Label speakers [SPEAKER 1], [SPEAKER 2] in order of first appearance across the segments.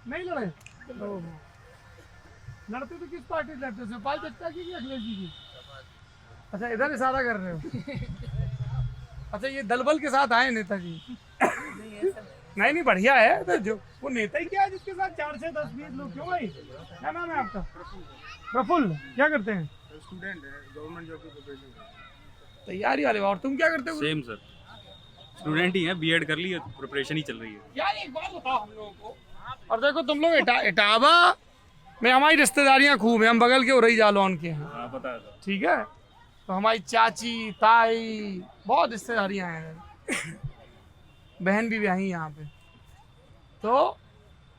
[SPEAKER 1] नहीं लड़े, लड़ते तो किस पार्टी से लड़ते, शिवपाल चच्चा की अखिलेश जी की? अच्छा इधर इशारा कर रहे हो। अच्छा ये दलबल के साथ आए नेताजी? नहीं नहीं बढ़िया है, तो जो वो नेता ही क्या है जिसके साथ 4 से 10 20 लोग, क्यों भाई? क्या नाम है आपका? प्रफुल्ल। क्या करते हैं?
[SPEAKER 2] स्टूडेंट है, गवर्नमेंट जॉब की प्रिपरेशन कर रहे हैं।
[SPEAKER 1] तैयारी वाले। और तुम क्या करते हो?
[SPEAKER 3] सेम सर, स्टूडेंट ही है, बीएड कर ली है, प्रिपरेशन ही चल रही है।
[SPEAKER 1] यार एक बात बताओ हम लोगों को, और देखो तुम लोग इटावा में हमारी रिश्तेदारियां खूब हैं, हम बगल के उरई जालौन के हैं।
[SPEAKER 3] हाँ पता है सर।
[SPEAKER 1] ठीक है, तो हमारी चाची ताई बहुत रिश्तेदारियां हैं, बहन भी ब्याही यहाँ पे। तो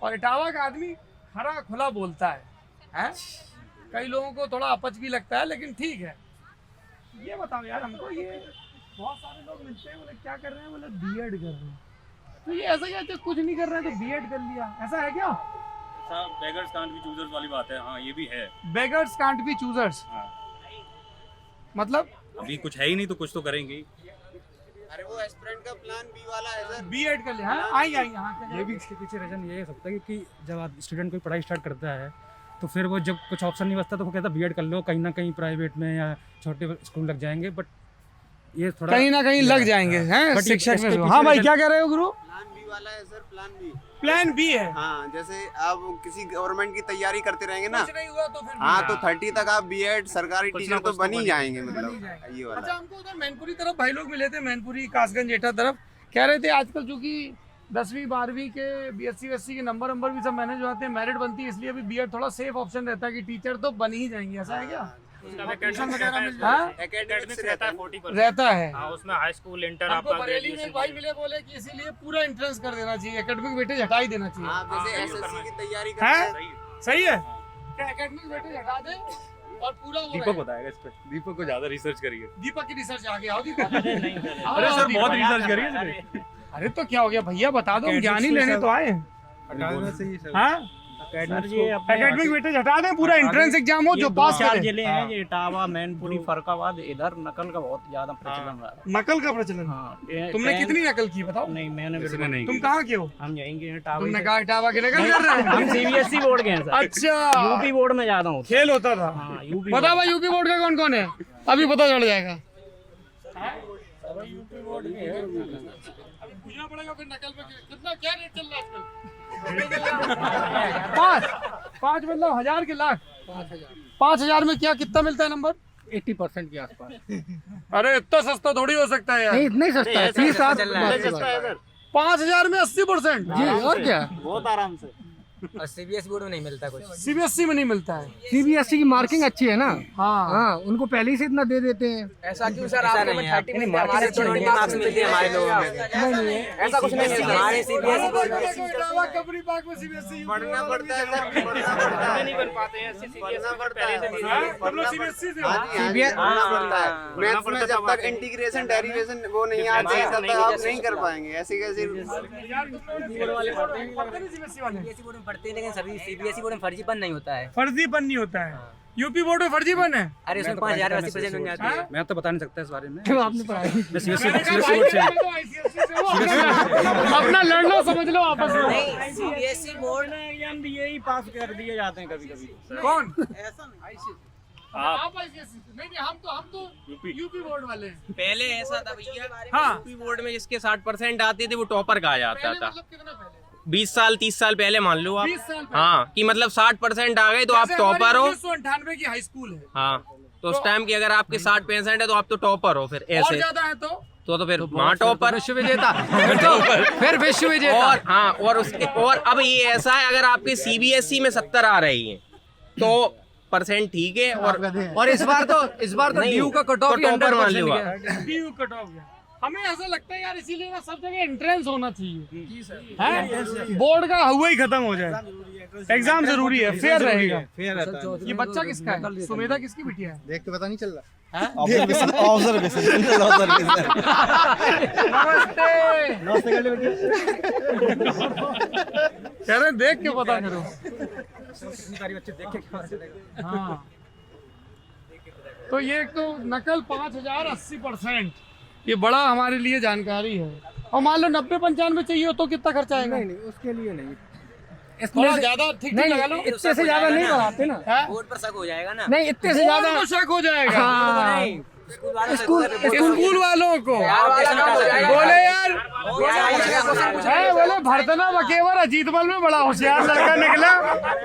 [SPEAKER 1] और इटावा का आदमी खरा खुला बोलता है? कई लोगों को थोड़ा अपच भी लगता है, लेकिन ठीक है। ये बताओ यार हमको, ये बहुत सारे लोग मिलते हैं, बोले क्या कर रहे हैं, बोले बीएड कर रहे हैं। तो ये ऐसा क्या, कुछ नहीं कर रहे हैं तो बीएड कर लिया, ऐसा है क्या?
[SPEAKER 3] बेगर्स कांट बी चूजर्स वाली बात है। हाँ ये भी है,
[SPEAKER 1] बेगर्स कांट बी चूजर्स।
[SPEAKER 3] हाँ।
[SPEAKER 1] मतलब
[SPEAKER 3] अभी कुछ है ही नहीं तो कुछ तो करेंगे ही।
[SPEAKER 2] अरे वो एस्पिरेंट का प्लान बी वाला है सर।
[SPEAKER 1] बीएड कर लिया। हाँ आई यहाँ
[SPEAKER 4] ये भी इसके पीछे रीजन ये हो सकता है कि जब स्टूडेंट कोई पढ़ाई स्टार्ट करता है तो फिर वो जब कुछ ऑप्शन नहीं बचता तो वो कहता है बीएड कर लो, कहीं ना कहीं प्राइवेट में या छोटे स्कूल लग जाएंगे, बट ये थोड़ा
[SPEAKER 1] कहीं ना कहीं लग जाएंगे हैं शिक्षक में। हाँ भाई क्या कह रहे हो गुरु?
[SPEAKER 2] प्लान बी वाला है sir, plan B.
[SPEAKER 1] Plan B है।
[SPEAKER 2] हाँ जैसे आप किसी गवर्नमेंट की तैयारी करते रहेंगे ना,
[SPEAKER 1] कुछ नहीं हुआ तो फिर
[SPEAKER 2] हाँ तो 30 तक आप बीएड सरकारी टीचर तो बन ही जाएंगे, मतलब ये
[SPEAKER 1] अच्छा
[SPEAKER 2] वाला।
[SPEAKER 1] हमको उधर मैनपुरी तरफ भाई लोग मिले थे, मैनपुरी कासगंज एटा तरफ, कह रहे थे आजकल चूंकि 10वीं 12वीं के बीएससी वेस्सी के नंबर भी सब मैनेज हो जाते हैं, मेरिट बनती है, इसलिए अभी बीएड थोड़ा सेफ ऑप्शन रहता है कि टीचर तो बन ही जाएंगे। ऐसा है क्या? ट्यूशन वगैरह मिल जाए
[SPEAKER 2] एकेडमिक्स रहता है
[SPEAKER 5] 40%।
[SPEAKER 1] रहता है।
[SPEAKER 5] हाँ उसमें हाई स्कूल इंटर
[SPEAKER 1] हमको
[SPEAKER 5] आपका
[SPEAKER 1] बरेली में एक भाई मिले, बोले कि इसीलिए पूरा एंट्रेंस कर देना चाहिए, एकेडमिक वेटेज हटा ही देना चाहिए।
[SPEAKER 2] हाँ जैसे एसएससी की तैयारी
[SPEAKER 1] हैं?
[SPEAKER 2] करते हैं।
[SPEAKER 1] सही है क्या? एकेडमिक वेटेज हटा दे और पूरा वो
[SPEAKER 3] दीपक
[SPEAKER 1] रहे।
[SPEAKER 3] बताएगा इस पे, दीपक को ज्यादा रिसर्च करिए।
[SPEAKER 1] दीपक की रिसर्च आगे आओ दीपक।
[SPEAKER 3] अरे सर बहुत रिसर्च करिए सर।
[SPEAKER 1] अरे तो क्या हो गया भैया, बता दो, हम ज्ञान ही लेने तो आए हैं। हाँ एकेडमिक वेटेज हटा दें, पूरा एंट्रेंस एग्जाम हो, जो पास करे।
[SPEAKER 5] जिले हैं ये इटावा, मैनपुरी, फरकाबाद, इधर नकल का बहुत ज्यादा प्रचलन रहा है।
[SPEAKER 1] नकल का प्रचलन।
[SPEAKER 5] हाँ
[SPEAKER 1] तुमने कितनी नकल की बताओ?
[SPEAKER 5] नहीं मैंने बिल्कुल
[SPEAKER 3] नहीं
[SPEAKER 1] तुम कहाँ के हो?
[SPEAKER 5] हम जाएंगे इटावा।
[SPEAKER 1] तुमने कहा इटावा के नकल कर रहे हैं?
[SPEAKER 5] हम सीबीएसई बोर्ड के हैं सर।
[SPEAKER 1] अच्छा
[SPEAKER 5] यूपी बोर्ड में ज्यादा हूँ।
[SPEAKER 1] खेल होता था।
[SPEAKER 5] हाँ यूपी
[SPEAKER 1] पता भाई यूपी बोर्ड का कौन कौन है? अभी पता चल जाएगा। यूपी बोर्ड अभी पूछना पड़ेगा फिर नकल पे कितना क्या रेट चल रहा है आजकल? पाँच मतलब 1000 के लाख। 5000 में क्या कितना मिलता है नंबर?
[SPEAKER 4] 80% के आसपास।
[SPEAKER 1] अरे इतना सस्ता थोड़ी हो सकता है यार।
[SPEAKER 4] नहीं इतना ही सस्ता है, 30
[SPEAKER 1] 5000 में 80%।
[SPEAKER 4] जी और क्या?
[SPEAKER 5] बहुत आराम से।
[SPEAKER 6] और सीबीएसई बोर्ड में नहीं मिलता कुछ।
[SPEAKER 1] सीबीएसई में नहीं मिलता है।
[SPEAKER 4] सीबीएसई की मार्किंग अच्छी है ना।
[SPEAKER 1] हाँ
[SPEAKER 4] हाँ उनको पहले ही से इतना दे देते हैं।
[SPEAKER 6] ऐसा क्यों सर? आपके में 30 मिलते हैं, हमारे 20 मार्क्स मिलते हैं हमारे लोगों में। ऐसा कुछ नहीं है हमारे सीबीएसई बोर्ड में।
[SPEAKER 1] कबरी पार्क में सीबीएसई
[SPEAKER 2] पढ़ना पड़ता है सर, पढ़ना
[SPEAKER 5] नहीं बन पाते हैं सीबीएसई पर पहले से
[SPEAKER 1] हम लोग सीबीएसई से हो।
[SPEAKER 2] पढ़ना पड़ता है। मैथ्स में जब तक इंटीग्रेशन डेरिवेशन वो नहीं आते हैं तब तक आप नहीं कर पाएंगे। ऐसे कैसे
[SPEAKER 1] यार तुम लोग वाले पढ़ते नहीं सीबीएसई वाले?
[SPEAKER 6] सीबीएसई बोर्ड में पढ़ते हैं, लेकिन सभी सीबीएसई बोर्ड में फर्जीपन नहीं होता है।
[SPEAKER 1] फर्जीपन नहीं होता है। यूपी बोर्ड में फर्जीपन है।
[SPEAKER 6] अरे उसमें 5000 80% बन जाती है।
[SPEAKER 4] मैं तो बता नहीं सकता इस बारे में।
[SPEAKER 1] क्यों आपने पढ़ाई? अपना लड़ लो, समझ लो आपस में।
[SPEAKER 6] नहीं सीबीएसई बोर्ड
[SPEAKER 5] एग्जाम दिए ही पास कर दिए जाते हैं कभी कभी।
[SPEAKER 1] कौन?
[SPEAKER 5] आप
[SPEAKER 1] नहीं हम तो यूपी बोर्ड वाले हैं।
[SPEAKER 7] पहले ऐसा था भैया,
[SPEAKER 1] हाँ
[SPEAKER 7] यूपी बोर्ड में जिसके 60% आते थे वो टॉपर कहा जाता
[SPEAKER 1] पहले
[SPEAKER 7] था।
[SPEAKER 1] मतलब कितना पहले?
[SPEAKER 7] 20 साल 30 साल पहले मान लो आप।
[SPEAKER 1] 20 साल पहले।
[SPEAKER 7] हाँ कि मतलब 60% आ गए तो आप टॉपर हो।
[SPEAKER 1] 1998 की हाई स्कूल है।
[SPEAKER 7] हाँ तो उस टाइम की अगर आपके 60% है तो आप तो टॉपर हो। फिर
[SPEAKER 1] और
[SPEAKER 7] ऐसे
[SPEAKER 1] ज्यादा है
[SPEAKER 7] तो फिर वहाँ टॉपर
[SPEAKER 4] विश्व विजेता। फिर विश्व विजेता।
[SPEAKER 7] और हाँ और उसके और अब ये ऐसा है, अगर आपके सीबीएसई में 70 आ रही हैं तो परसेंट ठीक है। और
[SPEAKER 4] इस बार तो
[SPEAKER 7] नहीं,
[SPEAKER 4] ड्यू का कट ऑफ
[SPEAKER 7] तो टॉपर मान लो आप।
[SPEAKER 1] ड्यू कट ऑफ गया। हमें ऐसा लगता है यार, इसीलिए ना सब जगह एंट्रेंस होना चाहिए। हैं? बोर्ड का हुआ ही खत्म हो जाए, एग्जाम जरूरी है, फेयर रहेगा। ये बच्चा किसका है? सुमेधा किसकी बिटिया है?
[SPEAKER 4] देख के पता नहीं चल रहा।
[SPEAKER 1] नमस्ते। कह रहे देख के पता करो। हाँ तो ये एक तो नकल 5000 80%, ये बड़ा हमारे लिए जानकारी है। और मान लो 90-95 चाहिए हो तो कितना खर्चा आएगा?
[SPEAKER 4] नहीं उसके लिए नहीं,
[SPEAKER 1] थोड़ा ज्यादा ठीक लगा लो।
[SPEAKER 4] इतने से ज्यादा नहीं बढ़ाते ना।
[SPEAKER 6] बोर्ड पर शक हो जाएगा ना।
[SPEAKER 4] नहीं इतने से ज्यादा
[SPEAKER 1] तो शक हो जाएगा।
[SPEAKER 4] स्कूल
[SPEAKER 1] वालों को बोले यार, बोले भरतना बकेवर अजीतमल में बड़ा होशियार लड़का निकला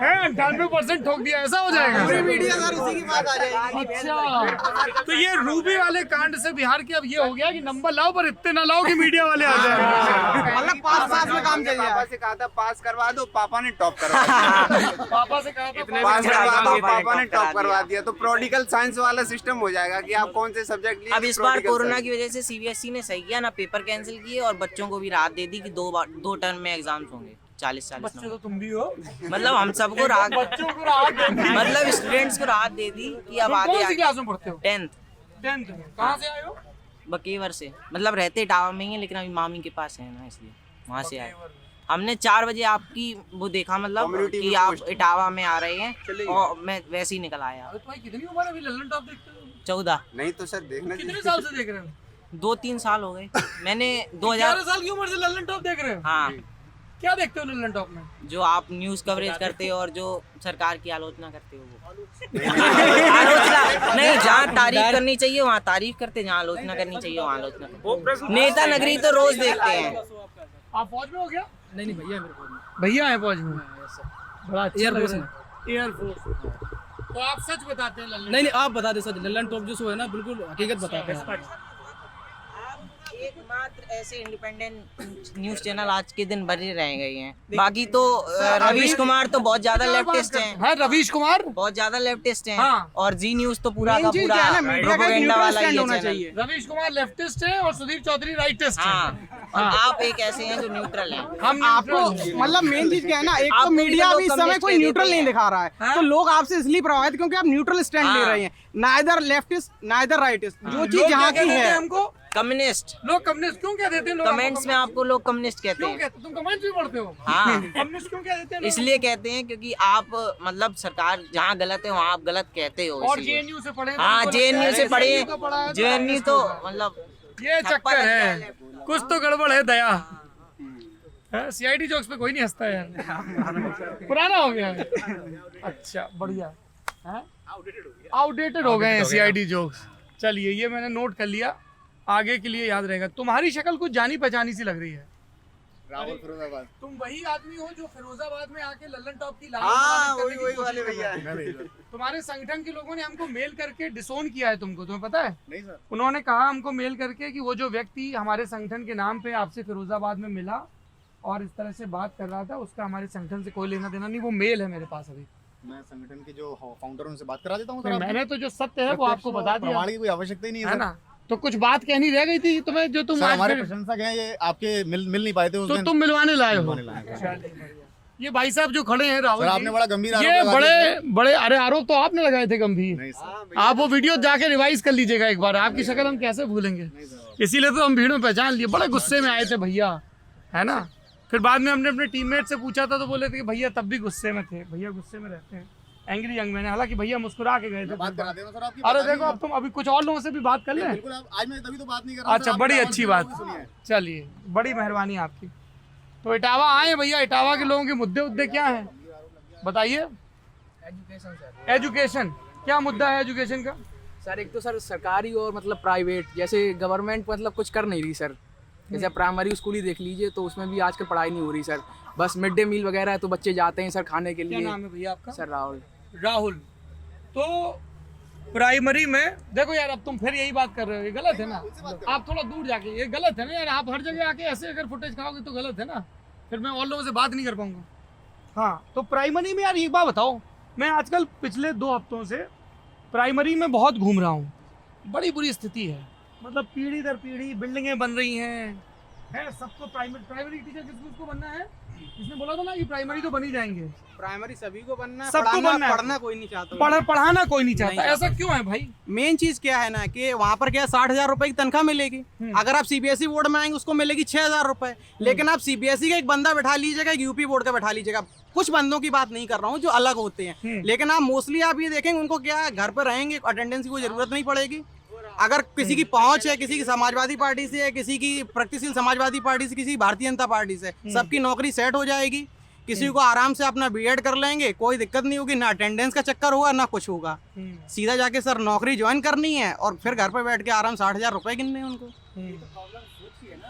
[SPEAKER 1] है, 98% ठोक दिया, ऐसा हो जाएगा।
[SPEAKER 2] पूरी मीडिया सर उसी की बात आ जाएगी।
[SPEAKER 1] अच्छा, तो ये रूबी वाले कांड से बिहार के अब ये हो गया कि नंबर लाओ पर इतने ना लाओ कि मीडिया वाले आ जाए।
[SPEAKER 2] मतलब पास में काम चल जाए। पापा से कहा था पास करवा दो, पापा ने टॉप करवा दिया।
[SPEAKER 1] पापा से कहा था
[SPEAKER 2] पास करवा दो, पापा ने टॉप करवा दिया। तो प्रोडिकल साइंस वाला सिस्टम हो जाएगा कि आप कौन से सब्जेक्ट लिए।
[SPEAKER 6] अब इस बार कोरोना की वजह से सीबीएसई ने सही किया ना, पेपर कैंसिल किए और बच्चों को भी राहत दे दी कि दो टर्म में एग्जाम्स होंगे। 40
[SPEAKER 1] बच्चे तो तुम भी हो,
[SPEAKER 6] मतलब हम सबको राहत,
[SPEAKER 1] बच्चों को राहत दे दी।
[SPEAKER 6] मतलब स्टूडेंट्स को राहत दे दी कि अब
[SPEAKER 1] कौन सी
[SPEAKER 6] आगे
[SPEAKER 1] क्लास में पढ़ते हो?
[SPEAKER 6] 10th
[SPEAKER 1] में। कहाँ से आए हो?
[SPEAKER 6] बकेवर से, मतलब रहते इटावा में ही है लेकिन अभी मामी के पास है ना, इसलिए वहाँ से आए। हमने 4 बजे आपकी वो देखा, मतलब कि आप इटावा में आ रहे हैं और मैं वैसे ही निकल आया।
[SPEAKER 1] तुम्हारी कितनी उम्र है? अभी लल्लन टॉप देखते हो?
[SPEAKER 6] 14।
[SPEAKER 2] नहीं तो सर देखना
[SPEAKER 1] कितने साल से देख रहे हो?
[SPEAKER 6] 2-3 साल हो गए। मैंने
[SPEAKER 1] 11 साल की उम्र से लल्लन टॉप देख रहे हो?
[SPEAKER 6] हाँ।
[SPEAKER 1] क्या देखते हो लल्लन टॉप में?
[SPEAKER 6] जो आप न्यूज कवरेज करते हो और जो सरकार की आलोचना करते हो वो आलोचना नहीं, जहाँ तारीफ करनी चाहिए वहाँ तारीफ करते, जहाँ आलोचना करनी चाहिए वहाँ आलोचना करते। नेता नगरी तो रोज देखते हैं।
[SPEAKER 1] आप फौज में हो गया?
[SPEAKER 4] नहीं भैया मेरे को
[SPEAKER 1] भैया है फौज में, बड़ा अच्छा एयरफोर्स। तो आप सच बताते हैं लल्लन?
[SPEAKER 4] नहीं आप बता दे सर, लल्लन टॉप जो है ना बिल्कुल हकीकत बताते हैं।
[SPEAKER 6] एकमात्र ऐसे इंडिपेंडेंट न्यूज चैनल आज के दिन बने रह गए हैं। बाकी तो रवीश कुमार तो बहुत ज्यादा लेफ्टिस्ट हैं।
[SPEAKER 1] हाँ, रवीश कुमार
[SPEAKER 6] बहुत ज्यादा लेफ्टिस्ट हैं।
[SPEAKER 1] हाँ।
[SPEAKER 6] और जी न्यूज तो पूरा का पूरा प्रोपेगेंडा वाला ही है चैनल।
[SPEAKER 1] रवीश कुमार लेफ्टिस्ट है और सुदीप चौधरी राइटिस्ट है।
[SPEAKER 6] हाँ, और आप एक ऐसे हैं जो न्यूट्रल हैं।
[SPEAKER 1] हम
[SPEAKER 8] आपको मतलब मेन चीज क्या है ना, एक तो मीडिया अभी इस समय कोई न्यूट्रल नहीं दिखा रहा है, तो लोग आपसे इसलिए प्रभावित क्योंकि आप न्यूट्रल स्टैंड ले रहे हैं, नाइदर लेफ्टिस्ट नाइदर राइटिस्ट। जो चीज जहाँ की है
[SPEAKER 1] हमको
[SPEAKER 6] कम्युनिस्ट,
[SPEAKER 1] लोग कम्युनिस्ट क्यों कह देते हैं? लोग
[SPEAKER 6] कमेंट्स में आपको लोग कम्युनिस्ट कहते
[SPEAKER 1] क्यों
[SPEAKER 6] हैं।
[SPEAKER 1] कहते? तुम कमेंट्स भी पढ़ते हो?
[SPEAKER 6] हाँ।
[SPEAKER 1] कम्युनिस्ट क्यों कह देते हैं?
[SPEAKER 6] इसलिए कहते हैं क्योंकि आप मतलब सरकार जहाँ गलत है वहाँ आप गलत कहते हो।
[SPEAKER 1] और
[SPEAKER 6] इसलिए।
[SPEAKER 1] जेएनयू से पढ़े?
[SPEAKER 6] हाँ, जेएनयू से पढ़े।
[SPEAKER 1] पढ़े
[SPEAKER 6] जेएनयू तो मतलब
[SPEAKER 1] ये चक्कर है, कुछ तो गड़बड़ है। दया सीआईडी जोक्स पे कोई नहीं हंसता यार, पुराना हो गया है। अच्छा बढ़िया, आउटडेटेड हो गए हैं सीआईडी जोक्स। चलिए ये मैंने नोट कर लिया, आगे के लिए याद रहेगा। तुम्हारी शक्ल कुछ जानी पहचानी सी लग रही है।
[SPEAKER 2] राहुल फिरोजाबाद।
[SPEAKER 1] तुम वही आदमी हो जो फिरोजाबाद में आके लल्लन टॉप की
[SPEAKER 2] हाँ, वही वाले भैया।
[SPEAKER 1] तुम्हारे संगठन के लोगों ने हमको मेल करके डिसोन किया है तुमको, तुम्हें पता है?
[SPEAKER 2] नहीं सर।
[SPEAKER 1] उन्होंने कहा हमको मेल करके कि वो जो व्यक्ति हमारे संगठन के नाम पे आपसे फिरोजाबाद में मिला और इस तरह से बात कर रहा था, उसका हमारे संगठन से कोई लेना देना नहीं। वो मेल है मेरे पास अभी।
[SPEAKER 9] मैं संगठन के जो फाउंडर उनसे बात करा देता हूँ।
[SPEAKER 1] मैंने तो जो सत्य है वो आपको बता दिया,
[SPEAKER 9] प्रमाण की कोई आवश्यकता ही नहीं
[SPEAKER 1] है ना? तो कुछ बात कहनी रह गई थी तुम्हें जो तुम
[SPEAKER 9] हमारे प्रशंसक हैं, ये आपके मिल नहीं पाए थे उस
[SPEAKER 1] तो
[SPEAKER 9] दिन।
[SPEAKER 1] तुम मिलवाने लाए हो। ये भाई साहब जो खड़े हैं राहुल,
[SPEAKER 9] आपने बड़ा गंभीर
[SPEAKER 1] ये
[SPEAKER 9] आरोप लगा दिया।
[SPEAKER 1] बड़े अरे आरोप तो आपने लगाए थे गंभीर।
[SPEAKER 9] नहीं सर।
[SPEAKER 1] आप वो वीडियो जाके रिवाइज कर लीजिएगा एक बार, आपकी शक्ल हम कैसे भूलेंगे। इसीलिए तो हम भीड़ में पहचान लिए। बड़े गुस्से में आए थे भैया, है ना? फिर बाद में हमने अपने टीममेट से पूछा था तो बोले थे कि भैया तब भी गुस्से में थे। भैया गुस्से में रहते हैं, एंग्री यंग मैन। हालांकि भैया मुस्कुरा के गए थे।
[SPEAKER 9] बात करा देना सर आपकी।
[SPEAKER 1] अरे देखो अब तुम अभी कुछ और लोगों से भी बात कर लें।
[SPEAKER 9] बिल्कुल, आज मैं तभी तो बात नहीं कर रहा हूं।
[SPEAKER 1] अच्छा, बड़ी अच्छी बात। चलिए, बड़ी मेहरबानी आपकी। तो इटावा आए भैया, इटावा के लोगों के मुद्दे क्या हैं बताइए? एजुकेशन क्या मुद्दा है एजुकेशन का?
[SPEAKER 8] सर एक तो सर सरकारी और मतलब प्राइवेट, जैसे गवर्नमेंट मतलब कुछ कर नहीं रही सर। जैसे प्राइमरी स्कूल ही देख लीजिए तो उसमें भी आजकल पढ़ाई नहीं हो रही सर। बस मिड डे मील वगैरह है तो बच्चे जाते हैं सर खाने के लिए।
[SPEAKER 1] क्या नाम है भैया आपका?
[SPEAKER 8] सर राहुल।
[SPEAKER 1] राहुल। तो प्राइमरी में देखो यार, अब तुम फिर यही बात कर रहे हो, ये गलत है ना? आप थोड़ा दूर जाके, ये गलत है ना यार। आप हर जगह आके ऐसे अगर फुटेज खाओगे तो गलत है ना, फिर मैं और लोगों से बात नहीं कर पाऊंगा। हाँ, तो प्राइमरी में यार एक बात बताओ, मैं आजकल पिछले 2 हफ्तों से प्राइमरी में बहुत घूम रहा हूँ। बड़ी बुरी स्थिति है, मतलब पीढ़ी दर पीढ़ी बिल्डिंगें बन रही हैं सबको। प्राइमरी टीचर किसको बनना है? इसने बोला था ना कि प्राइमरी तो बन ही जाएंगे।
[SPEAKER 8] प्राइमरी सभी को बनना है,
[SPEAKER 1] सबको बनना है।
[SPEAKER 8] पढ़ना कोई नहीं चाहता।
[SPEAKER 1] पढ़ाना कोई नहीं चाहता। ऐसा क्यों है भाई?
[SPEAKER 8] मेन चीज क्या है ना कि वहाँ पर क्या 60,000 रुपए की तनख्वाह मिलेगी। अगर आप सीबीएसई बोर्ड में आएंगे उसको मिलेगी 6,000 रुपए। लेकिन आप सीबीएसई का एक बंदा बैठा लीजिएगा, एक यूपी बोर्ड का बैठा लीजिएगा। कुछ बंदों की बात नहीं कर रहा हूँ जो अलग होते हैं, लेकिन आप मोस्टली आप ये देखेंगे उनको क्या घर पर रहेंगे, अटेंडेंस की कोई जरूरत नहीं पड़ेगी। अगर किसी की पहुंच है, किसी की समाजवादी पार्टी से है, किसी की प्रगतिशील समाजवादी पार्टी से, किसी भारतीय जनता पार्टी से, सबकी नौकरी सेट हो जाएगी। किसी को आराम से अपना बीएड कर लेंगे, कोई दिक्कत नहीं होगी, ना अटेंडेंस का चक्कर होगा ना कुछ होगा। सीधा जाके सर नौकरी ज्वाइन करनी है और फिर घर पे बैठ के आराम 60,000 रुपए गिनने हैं उनको।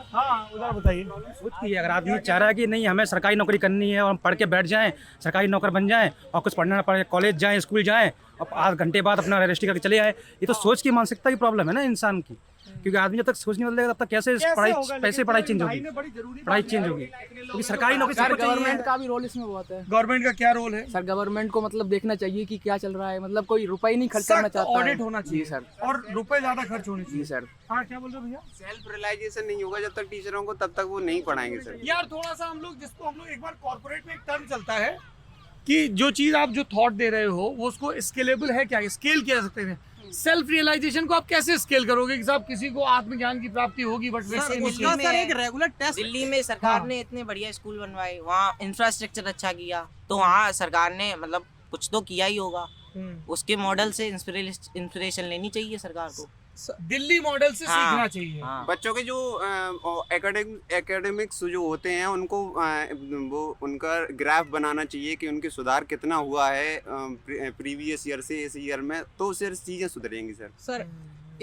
[SPEAKER 1] हाँ उधर बताइए।
[SPEAKER 4] सोच की अगर आदमी चाह रहा है कि नहीं हमें सरकारी नौकरी करनी है और हम पढ़ के बैठ जाएं, सरकारी नौकर बन जाएं और कुछ पढ़ना ना पड़े, कॉलेज जाएं, स्कूल जाएं और 8 घंटे बाद अपना रजिस्ट्री करके चले आए, ये तो सोच की मानसिकता की प्रॉब्लम है ना इंसान की। क्योंकि आदमी जब तक सोच नहीं बदलेगा तब तक कैसे पढ़ाई चेंज होगी, पढ़ाई चेंज होगी। क्योंकि सरकारी नौकरी
[SPEAKER 10] सर गवर्नमेंट का भी रोल इसमें बहुत है।
[SPEAKER 1] गवर्नमेंट का क्या रोल है?
[SPEAKER 10] सर गवर्नमेंट को मतलब देखना चाहिए कि क्या चल रहा है, मतलब कोई रुपए ही नहीं खर्च करना चाहता है।
[SPEAKER 1] ऑडिट होना चाहिए
[SPEAKER 10] सर,
[SPEAKER 1] और रुपए ज्यादा खर्च होने चाहिए।
[SPEAKER 10] जी सर।
[SPEAKER 1] हाँ क्या बोल रहे हो भैया?
[SPEAKER 2] सेल्फ रियलाइजेशन नहीं होगा जब तक टीचरों को, तब तक वो नहीं पढ़ाएंगे सर।
[SPEAKER 1] यार थोड़ा सा हम लोग एक बार कॉर्पोरेट में एक टर्म चलता है कि जो चीज आप जो थॉट दे रहे हो वो उसको स्केलेबल है, क्या स्केल किया जा सकते हैं। सेल्फ रियलाइजेशन को आप कैसे स्केल करोगे कि साहब किसी को आत्मज्ञान की प्राप्ति होगी बट वैसे
[SPEAKER 8] उसका सर एक रेगुलर टेस्ट।
[SPEAKER 6] दिल्ली में सरकार ने इतने बढ़िया स्कूल बनवाए, वहाँ इंफ्रास्ट्रक्चर अच्छा किया, तो वहाँ सरकार ने मतलब कुछ तो किया ही होगा। उसके मॉडल से इंस्पिरेशन लेनी चाहिए सरकार को।
[SPEAKER 1] दिल्ली मॉडल से सीखना चाहिए।
[SPEAKER 2] बच्चों के जो एकेडमिक्स जो होते हैं उनको वो उनका ग्राफ बनाना चाहिए कि उनके सुधार कितना हुआ है प्रीवियस ईयर से इस ईयर में, तो उससे चीजें सुधरेंगी सर।
[SPEAKER 8] सर